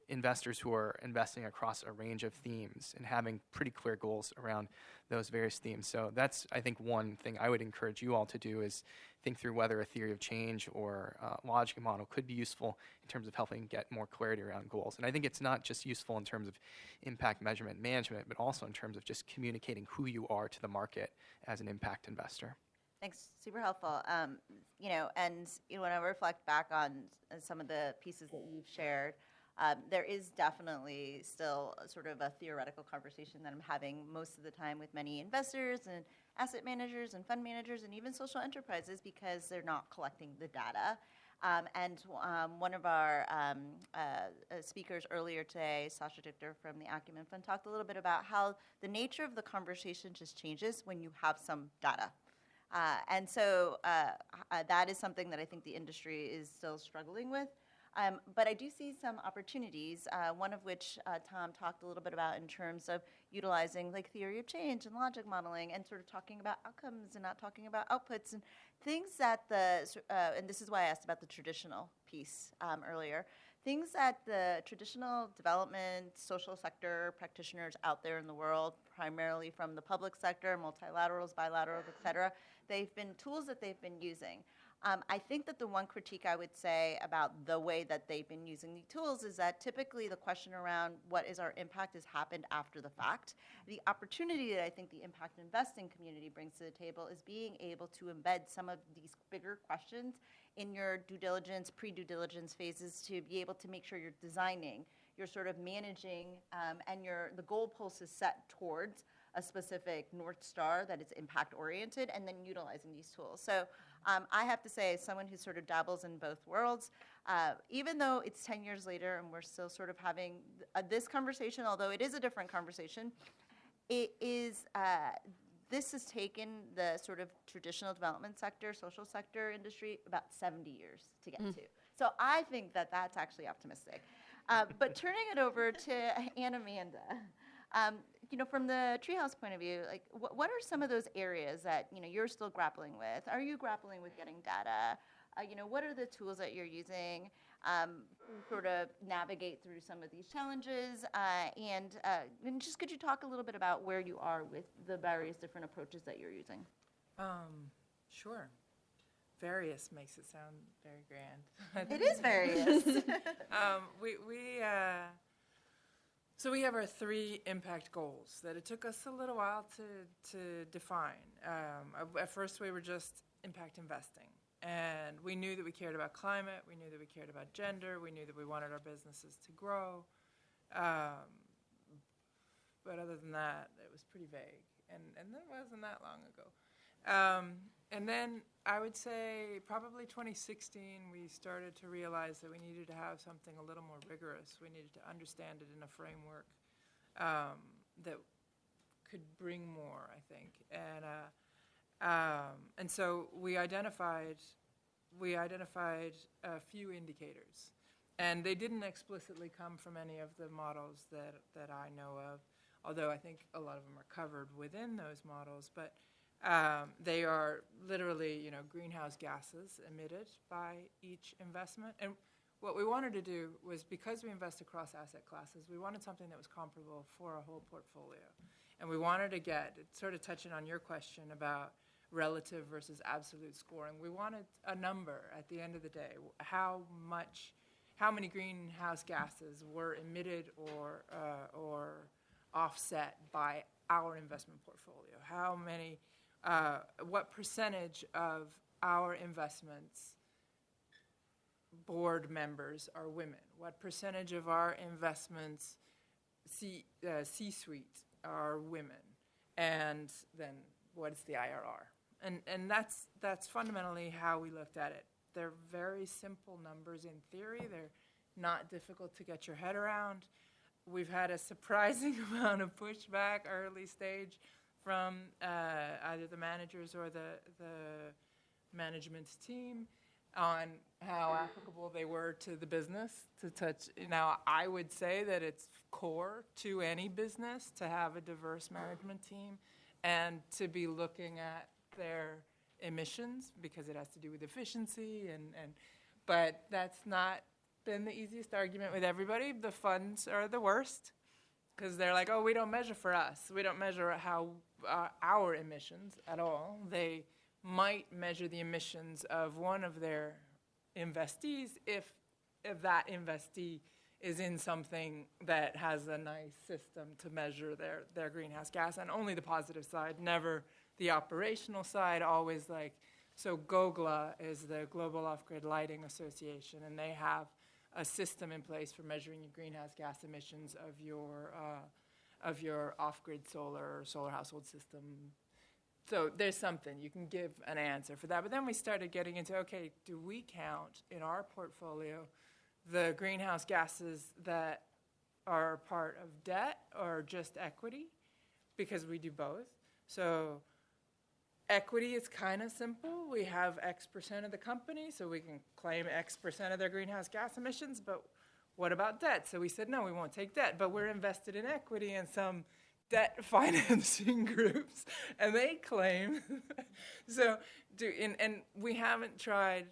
investors who are investing across a range of themes and having pretty clear goals around those various themes. So that's, I think, one thing I would encourage you all to do is think through whether a theory of change or logic model could be useful in terms of helping get more clarity around goals. And I think it's not just useful in terms of impact measurement management, but also in terms of just communicating who you are to the market as an impact investor. Thanks, super helpful. When I reflect back on some of the pieces that you've shared, there is definitely still sort of a theoretical conversation that I'm having most of the time with many investors and asset managers and fund managers and even social enterprises because they're not collecting the data. One of our speakers earlier today, Sasha Dichter from the Acumen Fund, talked a little bit about how the nature of the conversation just changes when you have some data. That is something that I think the industry is still struggling with. But I do see some opportunities, one of which Tom talked a little bit about in terms of utilizing like theory of change and logic modeling and sort of talking about outcomes and not talking about outputs and things that and this is why I asked about the traditional piece earlier, things that the traditional development, social sector practitioners out there in the world, primarily from the public sector, multilaterals, bilaterals, et cetera, they've been tools that they've been using. I think that the one critique I would say about the way that they've been using the tools is that typically the question around what is our impact has happened after the fact. The opportunity that I think the impact investing community brings to the table is being able to embed some of these bigger questions in your due diligence, pre-due diligence phases to be able to make sure you're designing, you're sort of managing, and the goalpost is set towards a specific North Star that is impact-oriented, and then utilizing these tools. So I have to say, as someone who sort of dabbles in both worlds, Even though it's 10 years later and we're still sort of having this conversation, although it is a different conversation, it is, this has taken the sort of traditional development sector, social sector industry about 70 years to get to. So I think that that's actually optimistic. But turning it over to Ann Amanda, from the treehouse point of view, like what are some of those areas that you're still grappling with? Are you grappling with getting data? What are the tools that you're using to sort of navigate through some of these challenges? And just could you talk a little bit about where you are with the various different approaches that you're using? Sure. Various makes it sound very grand. It is various. So we have our 3 impact goals that it took us a little while to define. At first, we were just impact investing. And we knew that we cared about climate. We knew that we cared about gender. We knew that we wanted our businesses to grow. But other than that, it was pretty vague. And that wasn't that long ago. And then I would say probably 2016, we started to realize that we needed to have something a little more rigorous. We needed to understand it in a framework that could bring more, I think. And so we identified a few indicators, and they didn't explicitly come from any of the models that I know of, although I think a lot of them are covered within those models. But they are literally, greenhouse gases emitted by each investment. And what we wanted to do was, because we invest across asset classes, we wanted something that was comparable for a whole portfolio. And we wanted to get, sort of touching on your question about relative versus absolute scoring, we wanted a number at the end of the day. How many greenhouse gases were emitted or offset by our investment portfolio? How many, what percentage of our investments board members are women? What percentage of our investments C-suite are women? And then what is the IRR? And that's fundamentally how we looked at it. They're very simple numbers in theory. They're not difficult to get your head around. We've had a surprising amount of pushback early stage from either the managers or the management team on how applicable they were to the business to touch. Now, I would say that it's core to any business to have a diverse management team and to be looking at their emissions, because it has to do with efficiency, but that's not been the easiest argument with everybody. The funds are the worst, because they're like, oh, we don't measure for us. We don't measure how our emissions at all. They might measure the emissions of one of their investees if that investee is in something that has a nice system to measure their greenhouse gas, and only the positive side, never the operational side. Always like, so GOGLA is the Global Off-Grid Lighting Association, and they have a system in place for measuring your greenhouse gas emissions of your off-grid solar household system. So there's something. You can give an answer for that. But then we started getting into, okay, do we count in our portfolio the greenhouse gases that are part of debt or just equity? Because we do both. So equity is kind of simple. We have X percent of the company, so we can claim X percent of their greenhouse gas emissions. But what about debt? So we said, no, we won't take debt. But we're invested in equity in some debt financing groups, and they claim. And we haven't tried.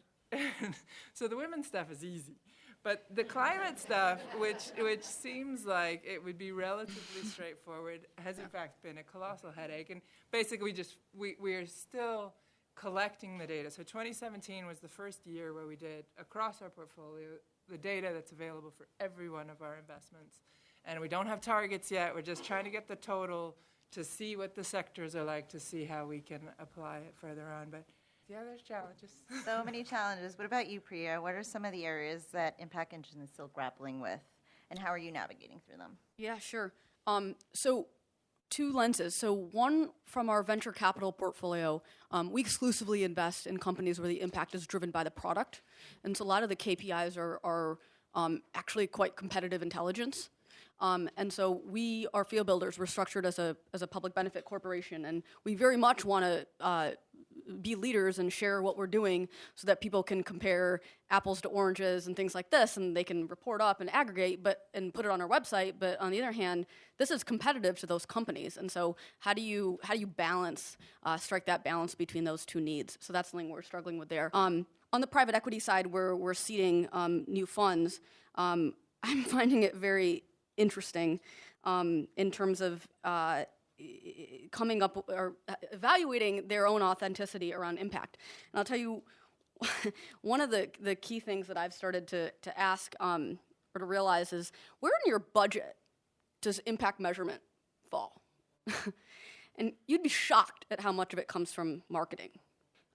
So the women's stuff is easy. But the climate stuff, which seems like it would be relatively straightforward, has in fact been a colossal headache. And basically we are still collecting the data. So 2017 was the first year where we did, across our portfolio, the data that's available for every one of our investments. And we don't have targets yet. We're just trying to get the total to see what the sectors are like, to see how we can apply it further on. But yeah, there's challenges. So many challenges. What about you, Priya? What are some of the areas that Impact Engine is still grappling with, and how are you navigating through them? Yeah, sure. So two lenses. So one, from our venture capital portfolio, we exclusively invest in companies where the impact is driven by the product. And so a lot of the KPIs are actually quite competitive intelligence. And so we are field builders. We're structured as a public benefit corporation, and we very much want to be leaders and share what we're doing so that people can compare apples to oranges and things like this, and they can report up and aggregate and put it on our website. But on the other hand, this is competitive to those companies, and so how do you balance, strike that balance between those two needs? So that's something we're struggling with there. On the private equity side, where we're seeding new funds, I'm finding it very interesting in terms of coming up or evaluating their own authenticity around impact. And I'll tell you, one of the key things that I've started to ask or to realize is, where in your budget does impact measurement fall? And you'd be shocked at how much of it comes from marketing.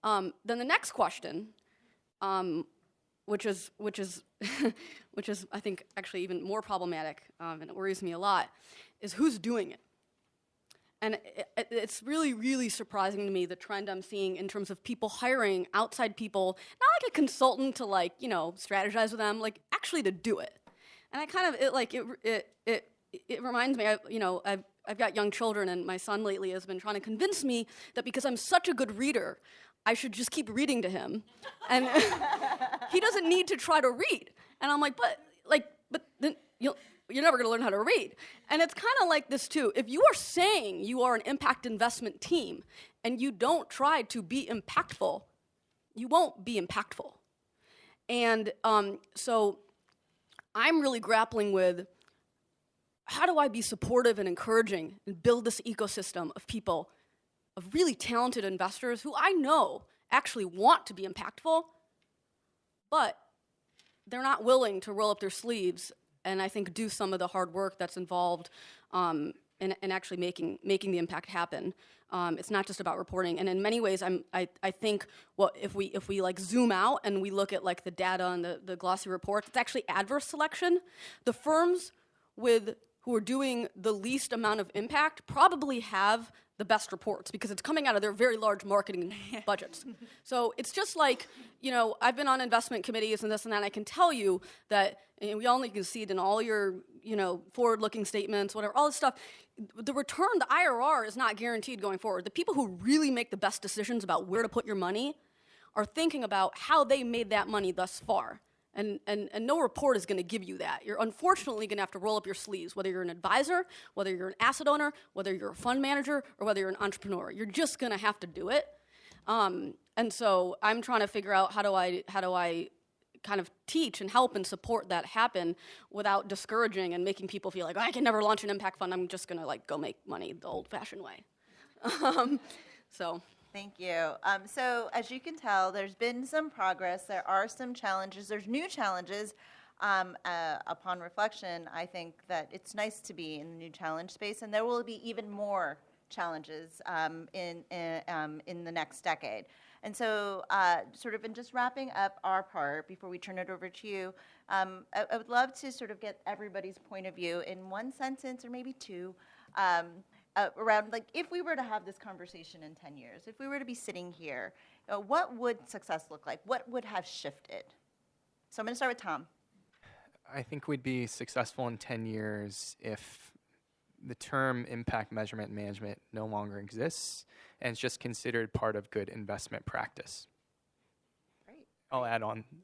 Then the next question, which is I think actually even more problematic, and it worries me a lot, is who's doing it. And it's really, really surprising to me, the trend I'm seeing in terms of people hiring outside people, not like a consultant to strategize with them, like actually to do it. And I kind of it reminds me, I've got young children, and my son lately has been trying to convince me that because I'm such a good reader, I should just keep reading to him, and he doesn't need to try to read. And I'm like, but then you're never going to learn how to read. And it's kind of like this too. If you are saying you are an impact investment team and you don't try to be impactful, you won't be impactful. And so I'm really grappling with, how do I be supportive and encouraging and build this ecosystem of people, of really talented investors who I know actually want to be impactful, but they're not willing to roll up their sleeves and I think do some of the hard work that's involved in actually making the impact happen. It's not just about reporting. And in many ways, I think if we like zoom out and we look at like the data and the glossy reports, it's actually adverse selection. The firms who are doing the least amount of impact probably have the best reports because it's coming out of their very large marketing budgets. So it's just like, I've been on investment committees and this and that, and I can tell you that, and we all can see it in all your, forward-looking statements, whatever, all this stuff, the return, the IRR is not guaranteed going forward. The people who really make the best decisions about where to put your money are thinking about how they made that money thus far. And no report is going to give you that. You're unfortunately going to have to roll up your sleeves, whether you're an advisor, whether you're an asset owner, whether you're a fund manager, or whether you're an entrepreneur. You're just going to have to do it. And so I'm trying to figure out how do I kind of teach and help and support that happen without discouraging and making people feel like, I can never launch an impact fund. I'm just going to go make money the old-fashioned way. So. Thank you. So as you can tell, there's been some progress. There are some challenges. There's new challenges. Upon reflection, I think that it's nice to be in the new challenge space, and there will be even more challenges in the next decade. And so sort of in just wrapping up our part before we turn it over to you, I would love to sort of get everybody's point of view in one sentence or maybe two, around if we were to have this conversation in 10 years, if we were to be sitting here, what would success look like? What would have shifted? So I'm going to start with Tom. I think we'd be successful in 10 years if the term impact measurement and management no longer exists and it's just considered part of good investment practice. Great. I'll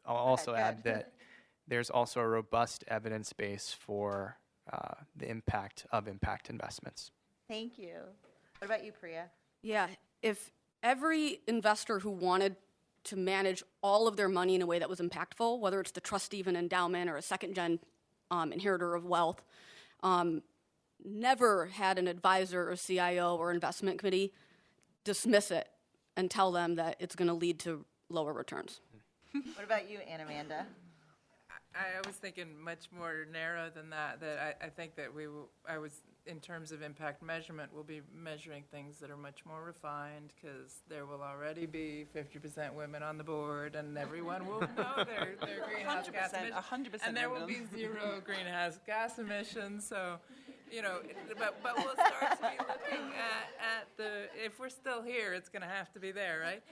also add that there's also a robust evidence base for the impact of impact investments. Thank you. What about you, Priya? Yeah, if every investor who wanted to manage all of their money in a way that was impactful, whether it's the trustee of an endowment or a second-gen inheritor of wealth, never had an advisor or CIO or investment committee dismiss it and tell them that it's going to lead to lower returns. What about you, Anna-Amanda? I was thinking much more narrow than that. That I think that in terms of impact measurement, we'll be measuring things that are much more refined because there will already be 50% women on the board, and everyone will know their greenhouse gas emissions. 100% and there will be zero greenhouse gas emissions. So but we'll start to be looking at the, if we're still here, it's going to have to be there, right?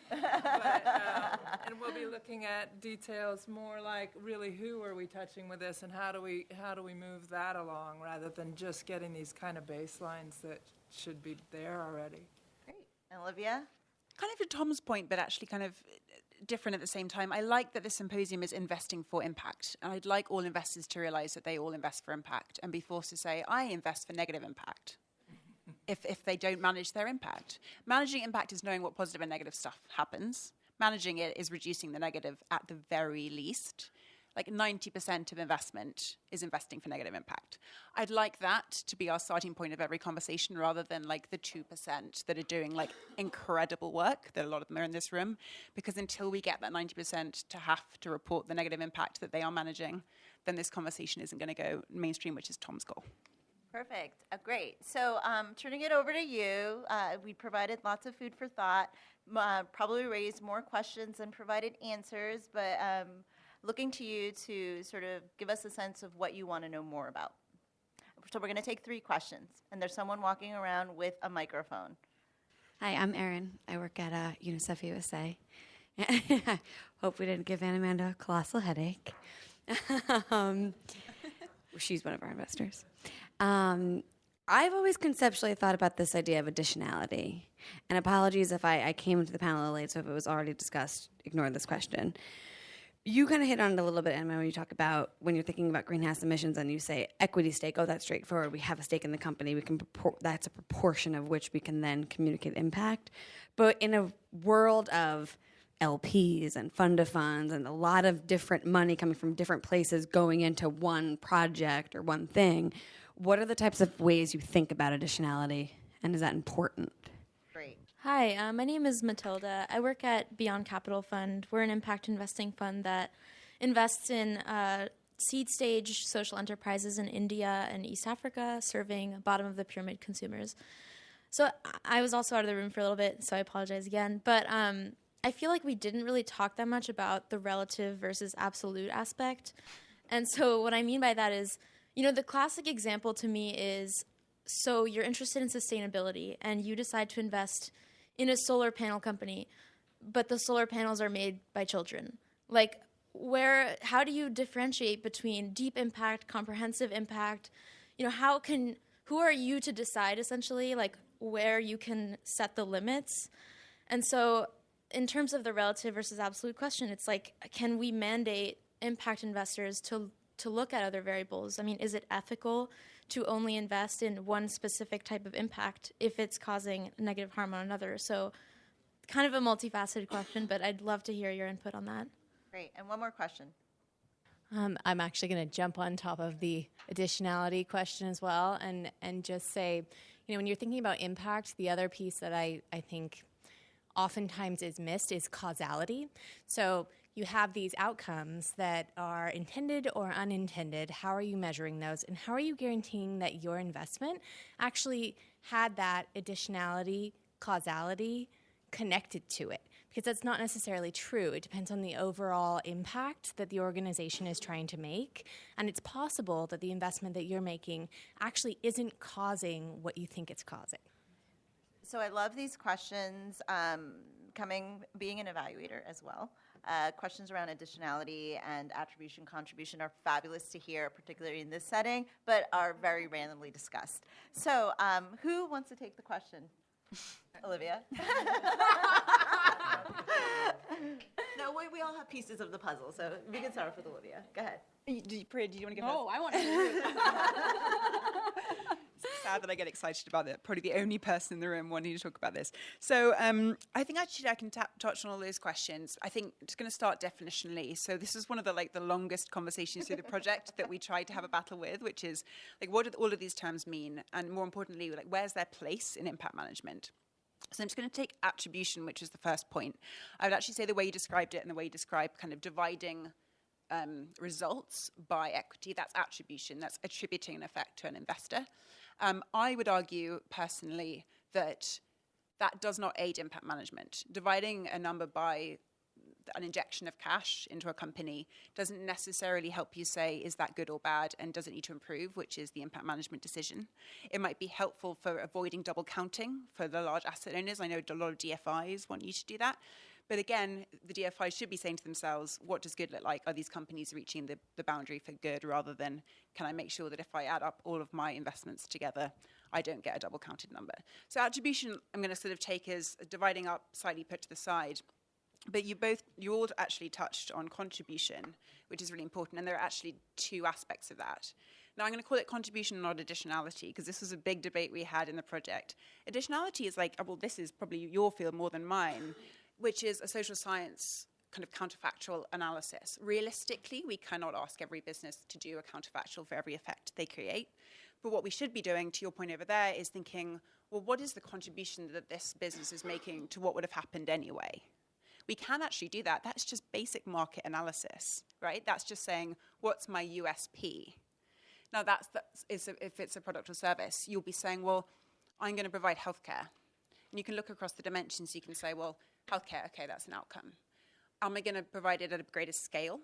And we'll be looking at details more like really who are we touching with this and how do we move that along rather than just getting these kind of baselines that should be there already. Great. And Olivia? Kind of to Tom's point, but actually kind of different at the same time. I like that this symposium is investing for impact. And I'd like all investors to realize that they all invest for impact and be forced to say, I invest for negative impact if they don't manage their impact. Managing impact is knowing what positive and negative stuff happens. Managing it is reducing the negative at the very least. Like 90% of investment is investing for negative impact. I'd like that to be our starting point of every conversation rather than like the 2% that are doing like incredible work, that a lot of them are in this room, because until we get that 90% to have to report the negative impact that they are managing, then this conversation isn't going to go mainstream, which is Tom's goal. Perfect. Great. So turning it over to you, we provided lots of food for thought, probably raised more questions than provided answers, but looking to you to sort of give us a sense of what you want to know more about. So we're going to take 3 questions, and there's someone walking around with a microphone. Hi, I'm Erin. I work at UNICEF USA. Hope we didn't give Anna Amanda a colossal headache. She's one of our investors. I've always conceptually thought about this idea of additionality. And apologies if I came to the panel late, so if it was already discussed, ignore this question. You kind of hit on it a little bit, Emma, when you talk about when you're thinking about greenhouse emissions and you say equity stake, oh, that's straightforward. We have a stake in the company. We can that's a proportion of which we can then communicate impact. But in a world of LPs and fund of funds and a lot of different money coming from different places going into one project or one thing, what are the types of ways you think about additionality, and is that important? Great. Hi, my name is Matilda. I work at Beyond Capital Fund. We're an impact investing fund that invests in seed stage social enterprises in India and East Africa, serving bottom of the pyramid consumers. So I was also out of the room for a little bit, so I apologize again. But I feel like we didn't really talk that much about the relative versus absolute aspect. And so what I mean by that is, the classic example to me is, so you're interested in sustainability and you decide to invest in a solar panel company, but the solar panels are made by children. Like, how do you differentiate between deep impact, comprehensive impact? Who are you to decide essentially, like, where you can set the limits? And so in terms of the relative versus absolute question, it's like, can we mandate impact investors to look at other variables? I mean, is it ethical to only invest in one specific type of impact if it's causing negative harm on another? So kind of a multifaceted question, but I'd love to hear your input on that. Great. And one more question. I'm actually going to jump on top of the additionality question as well and just say, when you're thinking about impact, the other piece that I think oftentimes is missed is causality. So you have these outcomes that are intended or unintended. How are you measuring those? And how are you guaranteeing that your investment actually had that additionality, causality connected to it? Because that's not necessarily true. It depends on the overall impact that the organization is trying to make. And it's possible that the investment that you're making actually isn't causing what you think it's causing. So I love these questions, being an evaluator as well. Questions around additionality and attribution, contribution are fabulous to hear, particularly in this setting, but are very randomly discussed. So who wants to take the question? Olivia? No, we all have pieces of the puzzle, so we can start with Olivia. Go ahead. Priya, do you want to go Oh, first? I want to. It's sad that I get excited about it. Probably the only person in the room wanting to talk about this. So I think actually I can touch on all those questions. I think I'm just going to start definitionally. So this is one of the longest conversations through the project that we tried to have a battle with, which is what do all of these terms mean? And more importantly, where's their place in impact management? So I'm just going to take attribution, which is the first point. I would actually say the way you described it and the way you described kind of dividing results by equity, that's attribution. That's attributing an effect to an investor. I would argue personally that does not aid impact management. Dividing a number by an injection of cash into a company doesn't necessarily help you say, is that good or bad, and does it need to improve, which is the impact management decision. It might be helpful for avoiding double counting for the large asset owners. I know a lot of DFIs want you to do that. But again, the DFIs should be saying to themselves, what does good look like? Are these companies reaching the boundary for good, rather than, can I make sure that if I add up all of my investments together, I don't get a double counted number? So attribution, I'm going to sort of take as dividing up, slightly put to the side. But you all actually touched on contribution, which is really important. And there are actually two aspects of that. Now, I'm going to call it contribution, not additionality, because this was a big debate we had in the project. Additionality is like, well, this is probably your field more than mine, which is a social science kind of counterfactual analysis. Realistically, we cannot ask every business to do a counterfactual for every effect they create. But what we should be doing, to your point over there, is thinking, well, what is the contribution that this business is making to what would have happened anyway? We can actually do that. That's just basic market analysis, right? That's just saying, what's my USP? Now, if it's a product or service, you'll be saying, well, I'm going to provide healthcare. And you can look across the dimensions. You can say, well, healthcare, okay, that's an outcome. Am I going to provide it at a greater scale,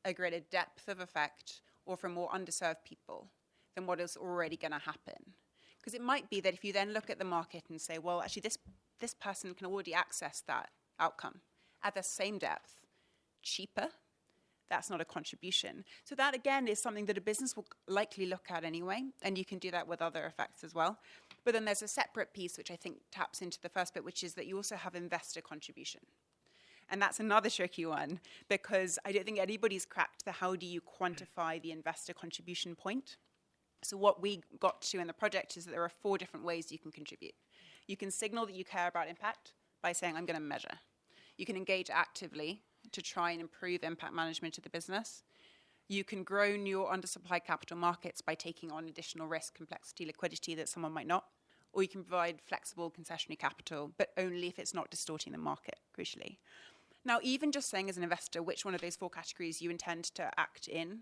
a greater depth of effect, or for more underserved people than what is already going to happen? Because it might be that if you then look at the market and say, well, actually, this person can already access that outcome at the same depth, cheaper, that's not a contribution. So that, again, is something that a business will likely look at anyway, and you can do that with other effects as well. But then there's a separate piece, which I think taps into the first bit, which is that you also have investor contribution. And that's another tricky one, because I don't think anybody's cracked the how do you quantify the investor contribution point. So what we got to in the project is that there are 4 different ways you can contribute. You can signal that you care about impact by saying, I'm going to measure. You can engage actively to try and improve impact management of the business. You can grow new or undersupplied capital markets by taking on additional risk, complexity, liquidity that someone might not. Or you can provide flexible concessionary capital, but only if it's not distorting the market, crucially. Now, even just saying as an investor which one of those 4 categories you intend to act in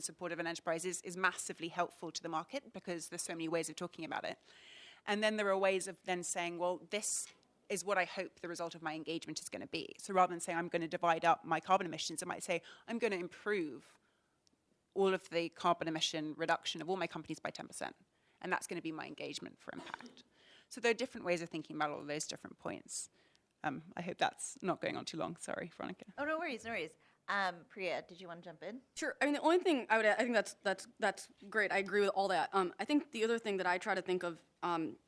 support of an enterprise is massively helpful to the market, because there's so many ways of talking about it. And then there are ways of then saying, well, this is what I hope the result of my engagement is going to be. So rather than saying I'm going to divide up my carbon emissions, I might say I'm going to improve all of the carbon emission reduction of all my companies by 10%. And that's going to be my engagement for impact. So there are different ways of thinking about all of those different points. I hope that's not going on too long. Sorry, Veronica. Oh, no worries, no worries. Priya, did you want to jump in? Sure. I mean, the only thing I would add, I think that's great. I agree with all that. I think the other thing that I try to think of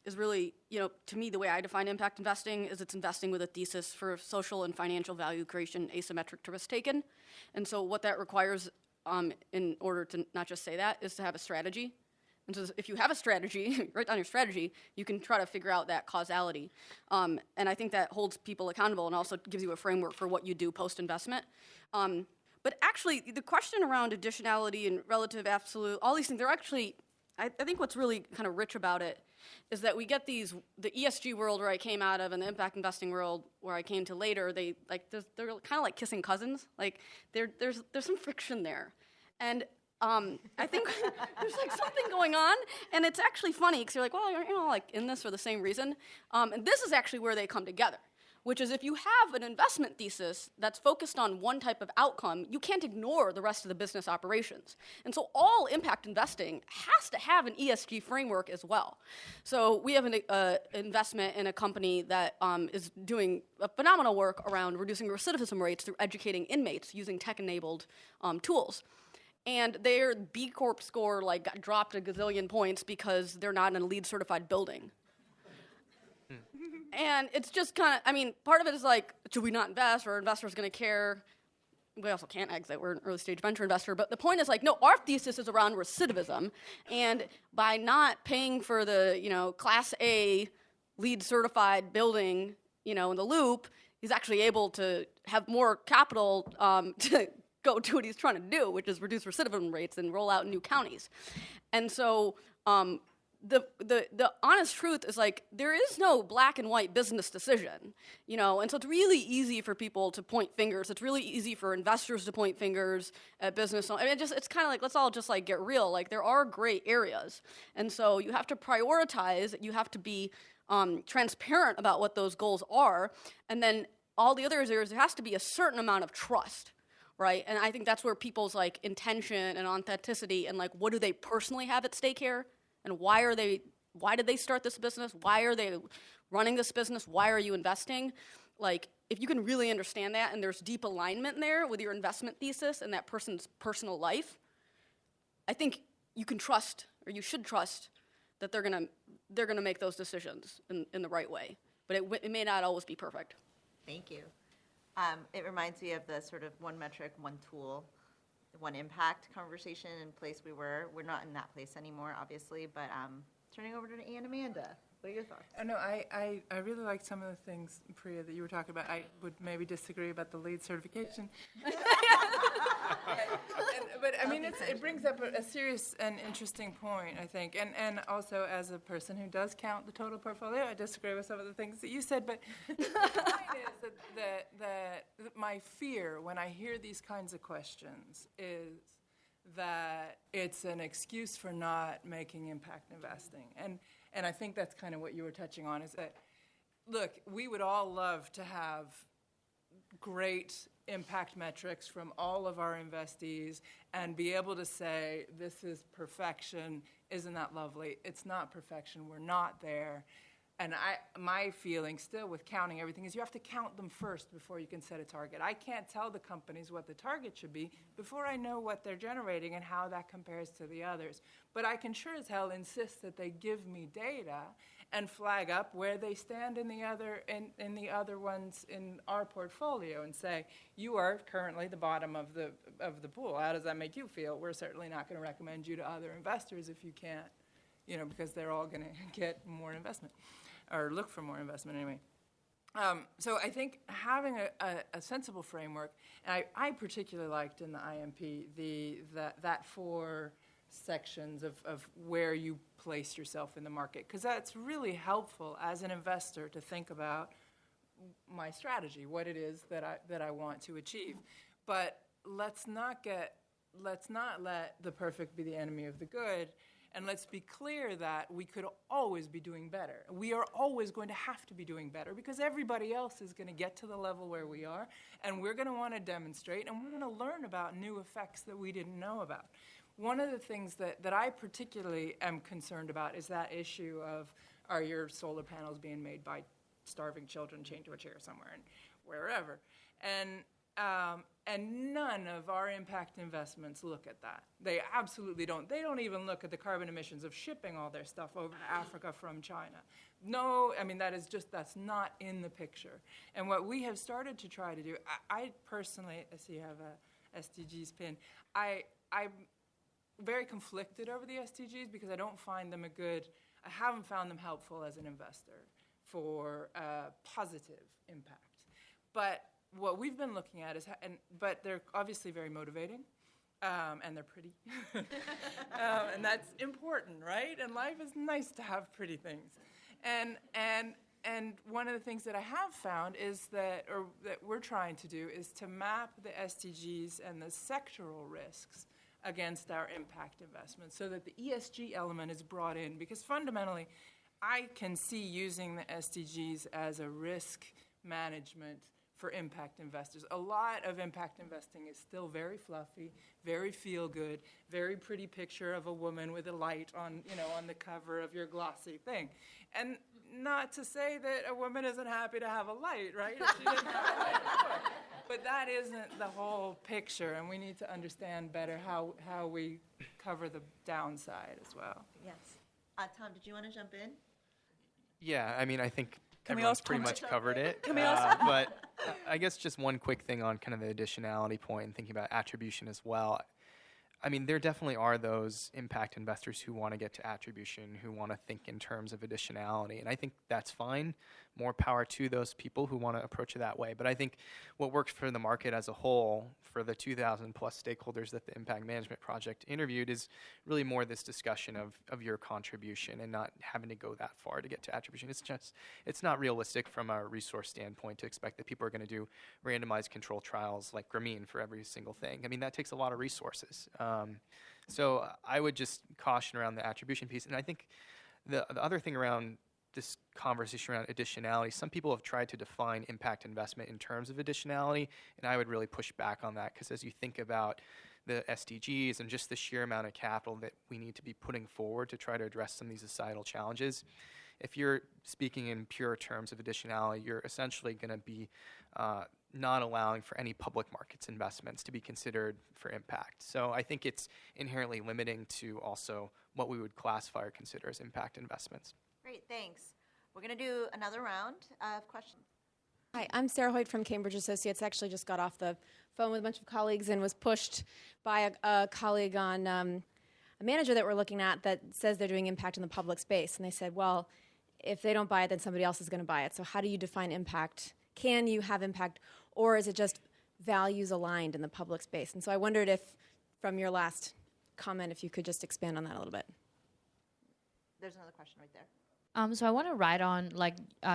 is really, to me, the way I define impact investing is it's investing with a thesis for social and financial value creation asymmetric to risk taken. And so what that requires in order to not just say that is to have a strategy. And so if you have a strategy, write down your strategy, you can try to figure out that causality. And I think that holds people accountable and also gives you a framework for what you do post-investment. But actually, the question around additionality and relative absolute, all these things, they're actually, I think what's really kind of rich about it is that we get the ESG world where I came out of and the impact investing world where I came to later, they're kind of like kissing cousins. Like there's some friction there. And I think there's like something going on, and it's actually funny because you're like, well, you're like in this for the same reason. And this is actually where they come together, which is if you have an investment thesis that's focused on one type of outcome, you can't ignore the rest of the business operations. And so all impact investing has to have an ESG framework as well. So we have an investment in a company that is doing phenomenal work around reducing recidivism rates through educating inmates using tech-enabled tools. And their B Corp score got dropped a gazillion points because they're not in a LEED certified building. And it's just kind of, part of it is should we not invest? Or are investors going to care? We also can't exit. We're an early stage venture investor. But the point is no, our thesis is around recidivism. And by not paying for the, Class A LEED certified building, in the loop, he's actually able to have more capital to go do what he's trying to do, which is reduce recidivism rates and roll out in new counties. And so the honest truth is there is no black and white business decision, and so it's really easy for people to point fingers. It's really easy for investors to point fingers at business. It's kind of let's all just get real. There are gray areas. And so you have to prioritize, you have to be transparent about what those goals are, and then all the other areas, there has to be a certain amount of trust, right? And I think that's where people's like intention and authenticity and like what do they personally have at stake here, and why did they start this business? Why are they running this business? Why are you investing? Like, if you can really understand that and there's deep alignment there with your investment thesis and that person's personal life, I think you can trust, or you should trust, that they're gonna make those decisions in the right way. But it may not always be perfect. Thank you. It reminds me of the sort of one metric, one tool, one impact conversation and place we were. We're not in that place anymore, obviously, but turning over to Anne and Amanda. What are your thoughts? I know, I really liked some of the things, Priya, that you were talking about. I would maybe disagree about the lead certification. But I mean, it brings up a serious and interesting point, I think. And also, as a person who does count the total portfolio, I disagree with some of the things that you said. But the point is that my fear when I hear these kinds of questions is that it's an excuse for not making impact investing. And I think that's kind of what you were touching on, is that, look, we would all love to have great impact metrics from all of our investees and be able to say, this is perfection, isn't that lovely? It's not perfection, we're not there. And my feeling still with counting everything is you have to count them first before you can set a target. I can't tell the companies what the target should be before I know what they're generating and how that compares to the others. But I can sure as hell insist that they give me data and flag up where they stand in the other ones in our portfolio and say, you are currently the bottom of the pool. How does that make you feel? We're certainly not going to recommend you to other investors if you can't, because they're all going to get more investment. Or look for more investment anyway. So I think having a sensible framework, and I particularly liked in the IMP that 4 sections of where you place yourself in the market, because that's really helpful as an investor to think about my strategy, what it is that I want to achieve. But let's not let the perfect be the enemy of the good. And let's be clear that we could always be doing better. We are always going to have to be doing better because everybody else is going to get to the level where we are, and we're going to want to demonstrate, and we're going to learn about new effects that we didn't know about. One of the things that I particularly am concerned about is that issue of, are your solar panels being made by starving children chained to a chair somewhere and wherever? And none of our impact investments look at that. They absolutely don't. They don't even look at the carbon emissions of shipping all their stuff over to Africa from China. No, I mean, that's not in the picture. And what we have started to try to do, I personally, I see you have a SDGs pin, I'm very conflicted over the SDGs because I don't find them I haven't found them helpful as an investor for positive impact. But what we've been looking at is, but they're obviously very motivating, and they're pretty, and that's important, right? And life is nice to have pretty things, and one of the things that I have found is that we're trying to do is to map the SDGs and the sectoral risks against our impact investments, so that the ESG element is brought in, because fundamentally, I can see using the SDGs as a risk management for impact investors. A lot of impact investing is still very fluffy, very feel-good, very pretty picture of a woman with a light on the cover of your glossy thing. And not to say that a woman isn't happy to have a light, right? If she doesn't have a light, but that isn't the whole picture, and we need to understand better how we cover the downside as well. Yes. Tom, did you want to jump in? Yeah, I mean, I think everyone's pretty much covered it. But I guess just one quick thing on kind of the additionality point and thinking about attribution as well. I mean, there definitely are those impact investors who want to get to attribution, who want to think in terms of additionality. And I think that's fine. More power to those people who want to approach it that way. But I think what works for the market as a whole, for the 2,000 plus stakeholders that the Impact Management Project interviewed, is really more this discussion of your contribution and not having to go that far to get to attribution. It's not realistic from a resource standpoint to expect that people are going to do randomized control trials like Grameen for every single thing. I mean, that takes a lot of resources. So I would just caution around the attribution piece. And I think the other thing around this conversation around additionality, some people have tried to define impact investment in terms of additionality, and I would really push back on that, because as you think about the SDGs and just the sheer amount of capital that we need to be putting forward to try to address some of these societal challenges, if you're speaking in pure terms of additionality, you're essentially going to be not allowing for any public markets investments to be considered for impact. So I think it's inherently limiting to also what we would classify or consider as impact investments. Great, thanks. We're going to do another round of questions. Hi, I'm Sarah Hoyt from Cambridge Associates. Actually just got off the phone with a bunch of colleagues and was pushed by a colleague on a manager that we're looking at that says they're doing impact in the public space. And they said, well, if they don't buy it, then somebody else is going to buy it. So how do you define impact? Can you have impact, or is it just values aligned in the public space? And so I wondered if, from your last comment, if you could just expand on that a little bit. There's another question right there. So I want to ride on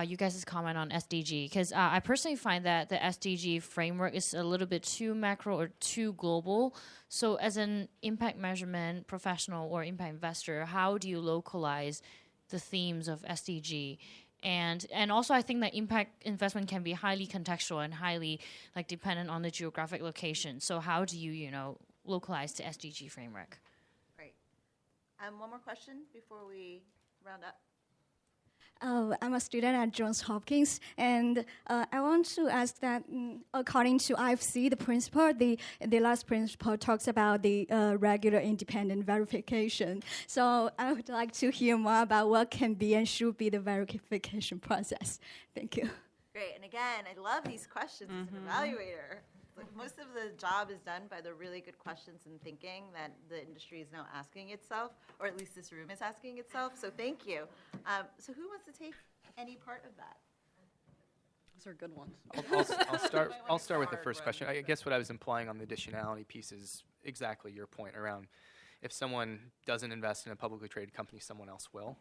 you guys' comment on SDG, because I personally find that the SDG framework is a little bit too macro or too global. So as an impact measurement professional or impact investor, how do you localize the themes of SDG? And also I think that impact investment can be highly contextual and highly dependent on the geographic location. So how do you, localize the SDG framework? Great. One more question before we round up. I'm a student at Johns Hopkins, and I want to ask that, according to IFC, the principle, the last principle talks about the regular independent verification. So I would like to hear more about what can be and should be the verification process. Thank you. Great, and again, I love these questions as an evaluator. Most of the job is done by the really good questions and thinking that the industry is now asking itself, or at least this room is asking itself, so thank you. So who wants to take any part of that? Those are good ones. I'll start with the first question. I guess what I was implying on the additionality piece is exactly your point around if someone doesn't invest in a publicly traded company, someone else will.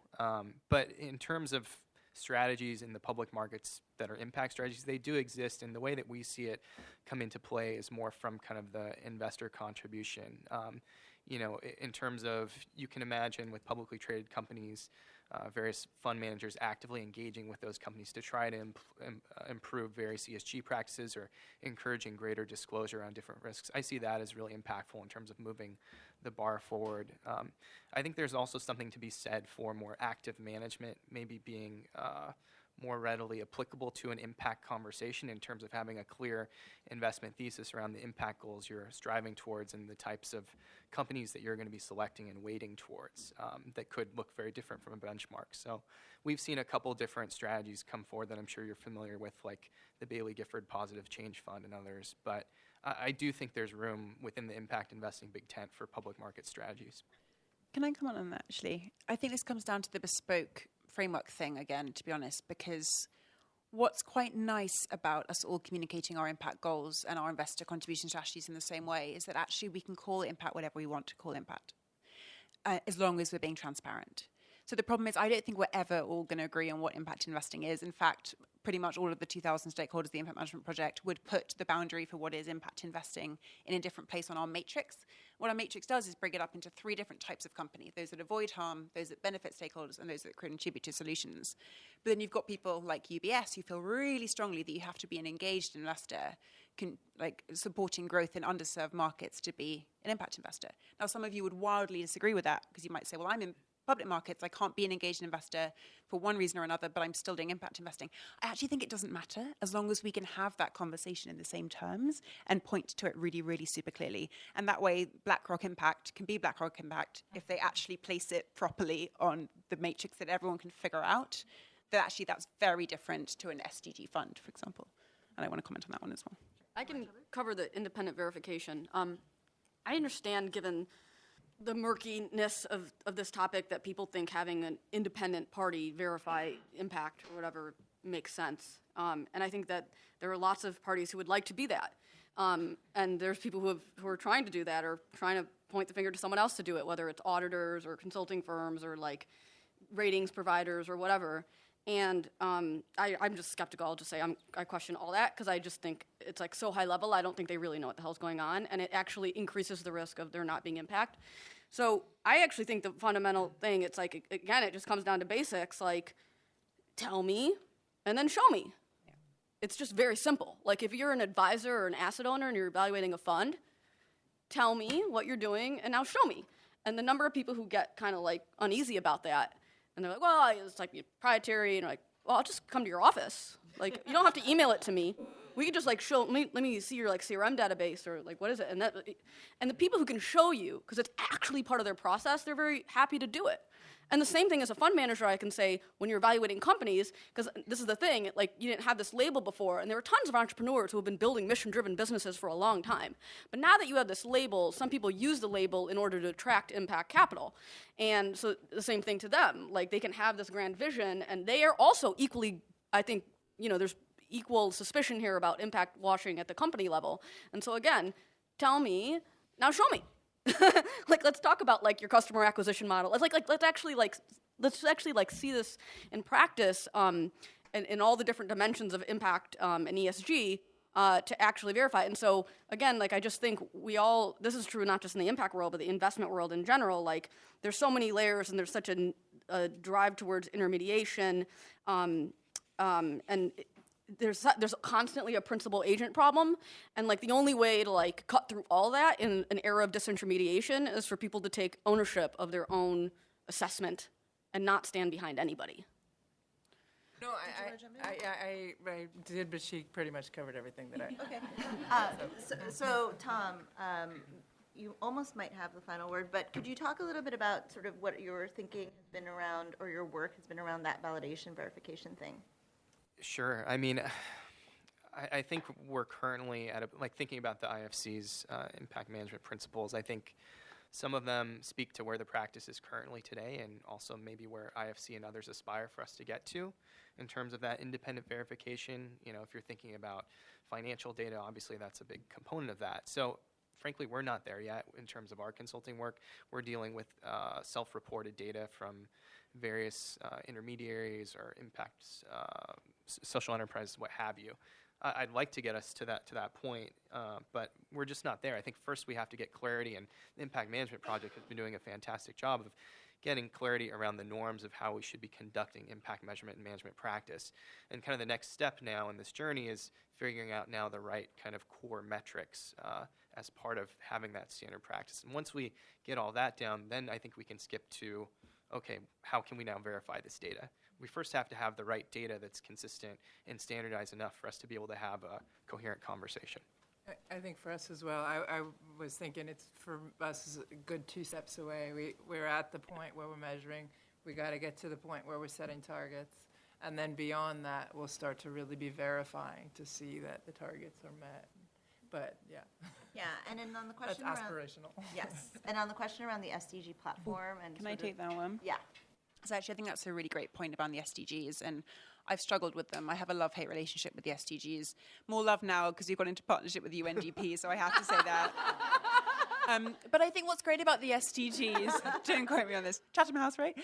But in terms of strategies in the public markets that are impact strategies, they do exist, and the way that we see it come into play is more from kind of the investor contribution. In terms of, you can imagine with publicly traded companies, various fund managers actively engaging with those companies to try to improve various ESG practices or encouraging greater disclosure on different risks. I see that as really impactful in terms of moving the bar forward. I think there's also something to be said for more active management, maybe being more readily applicable to an impact conversation in terms of having a clear investment thesis around the impact goals you're striving towards and the types of companies that you're going to be selecting and weighting towards that could look very different from a benchmark. So we've seen a couple different strategies come forward that I'm sure you're familiar with, like the Bailey Gifford Positive Change Fund and others. But I do think there's room within the impact investing big tent for public market strategies. Can I comment on that, actually? I think this comes down to the bespoke framework thing again, to be honest, because what's quite nice about us all communicating our impact goals and our investor contribution strategies in the same way is that actually we can call impact whatever we want to call impact, as long as we're being transparent. So the problem is I don't think we're ever all going to agree on what impact investing is. In fact, pretty much all of the 2,000 stakeholders of the Impact Management Project would put the boundary for what is impact investing in a different place on our matrix. What our matrix does is break it up into 3 different types of company: those that avoid harm, those that benefit stakeholders, and those that contribute to solutions. But then you've got people like UBS who feel really strongly that you have to be an engaged investor, supporting growth in underserved markets to be an impact investor. Now, some of you would wildly disagree with that because you might say, well, I'm in public markets, I can't be an engaged investor for one reason or another, but I'm still doing impact investing. I actually think it doesn't matter as long as we can have that conversation in the same terms and point to it really, really super clearly. And that way, BlackRock Impact can be BlackRock Impact if they actually place it properly on the matrix that everyone can figure out. That actually that's very different to an SDG fund, for example. And I want to comment on that one as well. I can cover the independent verification. I understand, given the murkiness of this topic, that people think having an independent party verify impact or whatever makes sense. And I think that there are lots of parties who would like to be that. And there's people who are trying to do that or trying to point the finger to someone else to do it, whether it's auditors or consulting firms or ratings providers or whatever. And I'm just skeptical. I'll just say I question all that because I just think it's so high level. I don't think they really know what the hell's going on, and it actually increases the risk of there not being impact. So I actually think the fundamental thing, it's again, it just comes down to basics. tell me, and then show me. Yeah. It's just very simple. Like if you're an advisor or an asset owner and you're evaluating a fund, tell me what you're doing and now show me. And the number of people who get kind of like uneasy about that, and they're like, well, it's like proprietary, and like, well, I'll just come to your office. Like, you don't have to email it to me. We can just like show, let me see your like CRM database or like what is it? And the people who can show you, because it's actually part of their process, they're very happy to do it. And the same thing as a fund manager, I can say when you're evaluating companies, because this is the thing, like you didn't have this label before, and there are tons of entrepreneurs who have been building mission-driven businesses for a long time. But now that you have this label, some people use the label in order to attract impact capital. And so the same thing to them, like they can have this grand vision, and they are also equally, I think, there's equal suspicion here about impact washing at the company level. And so again, tell me, now show me. Like let's talk about like your customer acquisition model. Let's actually see this in practice in all the different dimensions of impact and ESG to actually verify it. And so again, like I just think this is true not just in the impact world, but the investment world in general. Like there's so many layers, and there's such a drive towards intermediation, and there's constantly a principal agent problem, and like the only way to like cut through all that in an era of disintermediation is for people to take ownership of their own assessment and not stand behind anybody. No, I did, but she pretty much covered everything that I. Okay. So Tom, you almost might have the final word, but could you talk a little bit about sort of what your thinking has been around, or your work has been around that validation verification thing? Sure. I mean, I think we're currently at thinking about the IFC's impact management principles. I think some of them speak to where the practice is currently today, and also maybe where IFC and others aspire for us to get to in terms of that independent verification. If you're thinking about financial data, obviously that's a big component of that. So frankly, we're not there yet in terms of our consulting work. We're dealing with self-reported data from various intermediaries or impacts, social enterprises, what have you. I'd like to get us to that point, but we're just not there. I think first we have to get clarity, and the Impact Management Project has been doing a fantastic job of getting clarity around the norms of how we should be conducting impact measurement and management practice. And kind of the next step now in this journey is figuring out now the right kind of core metrics as part of having that standard practice. And once we get all that down, then I think we can skip to, okay, how can we now verify this data? We first have to have the right data that's consistent and standardized enough for us to be able to have a coherent conversation. I think for us as well, I was thinking it's for us a good 2 steps away. We're at the point where we're measuring. We got to get to the point where we're setting targets. And then beyond that, we'll start to really be verifying to see that the targets are met. But yeah. Yeah, and then on the question that's aspirational. Yes, and on the question around the SDG platform, and can I take that one? Yeah. So actually, I think that's a really great point about the SDGs, and I've struggled with them. I have a love-hate relationship with the SDGs. More love now because we've got into partnership with UNDP, so I have to say that. But I think what's great about the SDGs, don't quote me on this, Chatham House, right?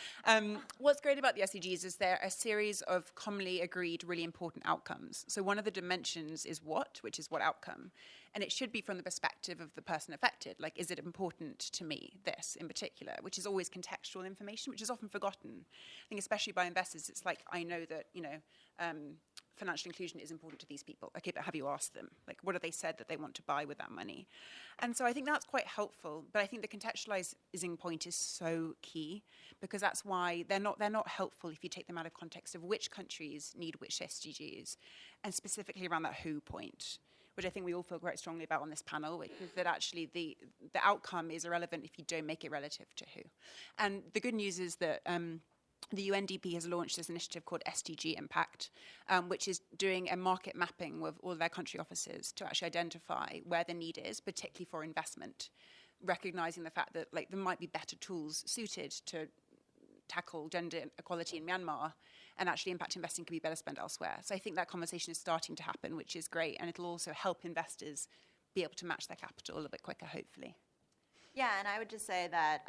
What's great about the SDGs is they're a series of commonly agreed really important outcomes. So one of the dimensions is what, which is what outcome. And it should be from the perspective of the person affected. Like, is it important to me, this in particular, which is always contextual information, which is often forgotten. I think especially by investors, it's like, I know that, financial inclusion is important to these people. Okay, but have you asked them? Like, what have they said that they want to buy with that money? And so I think that's quite helpful. But I think the contextualizing point is so key, because that's why they're not helpful if you take them out of context of which countries need which SDGs, and specifically around that who point, which I think we all feel quite strongly about on this panel, which is that actually the outcome is irrelevant if you don't make it relative to who. And the good news is that the UNDP has launched this initiative called SDG Impact, which is doing a market mapping with all their country offices to actually identify where the need is, particularly for investment, recognizing the fact that there might be better tools suited to tackle gender equality in Myanmar, and actually impact investing can be better spent elsewhere. So I think that conversation is starting to happen, which is great, and it'll also help investors be able to match their capital a little bit quicker, hopefully. Yeah, and I would just say that,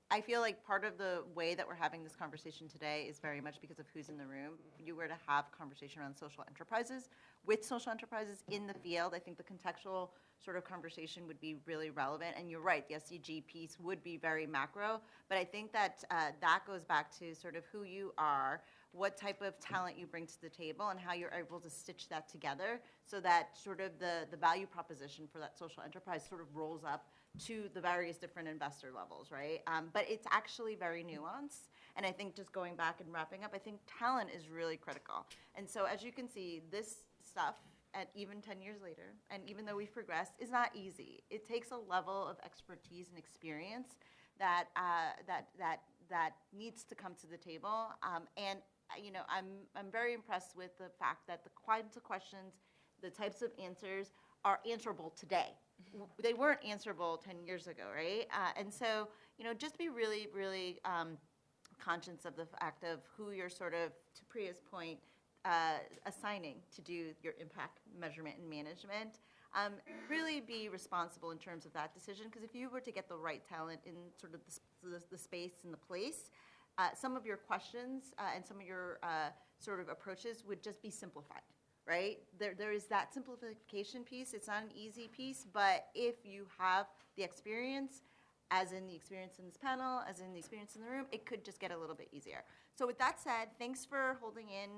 I feel like part of the way that we're having this conversation today is very much because of who's in the room. If you were to have conversation around social enterprises, with social enterprises in the field, I think the contextual sort of conversation would be really relevant. And you're right, the SDG piece would be very macro, but I think that that goes back to sort of who you are, what type of talent you bring to the table, and how you're able to stitch that together so that sort of the value proposition for that social enterprise sort of rolls up to the various different investor levels, right? But it's actually very nuanced. And I think just going back and wrapping up, I think talent is really critical. And so as you can see, this stuff, and even 10 years later, and even though we've progressed, is not easy. It takes a level of expertise and experience that needs to come to the table. And you know, I'm very impressed with the fact that the kinds of questions, the types of answers are answerable today. They weren't answerable 10 years ago, right? And so, you know, just be really, really conscious of the fact of who you're sort of, to Priya's point, assigning to do your impact measurement and management. Really be responsible in terms of that decision, because if you were to get the right talent in sort of the space and the place, some of your questions and some of your sort of approaches would just be simplified. Right? There is that simplification piece. It's not an easy piece, but if you have the experience, as in the experience in this panel, as in the experience in the room, it could just get a little bit easier. So with that said, thanks for holding in.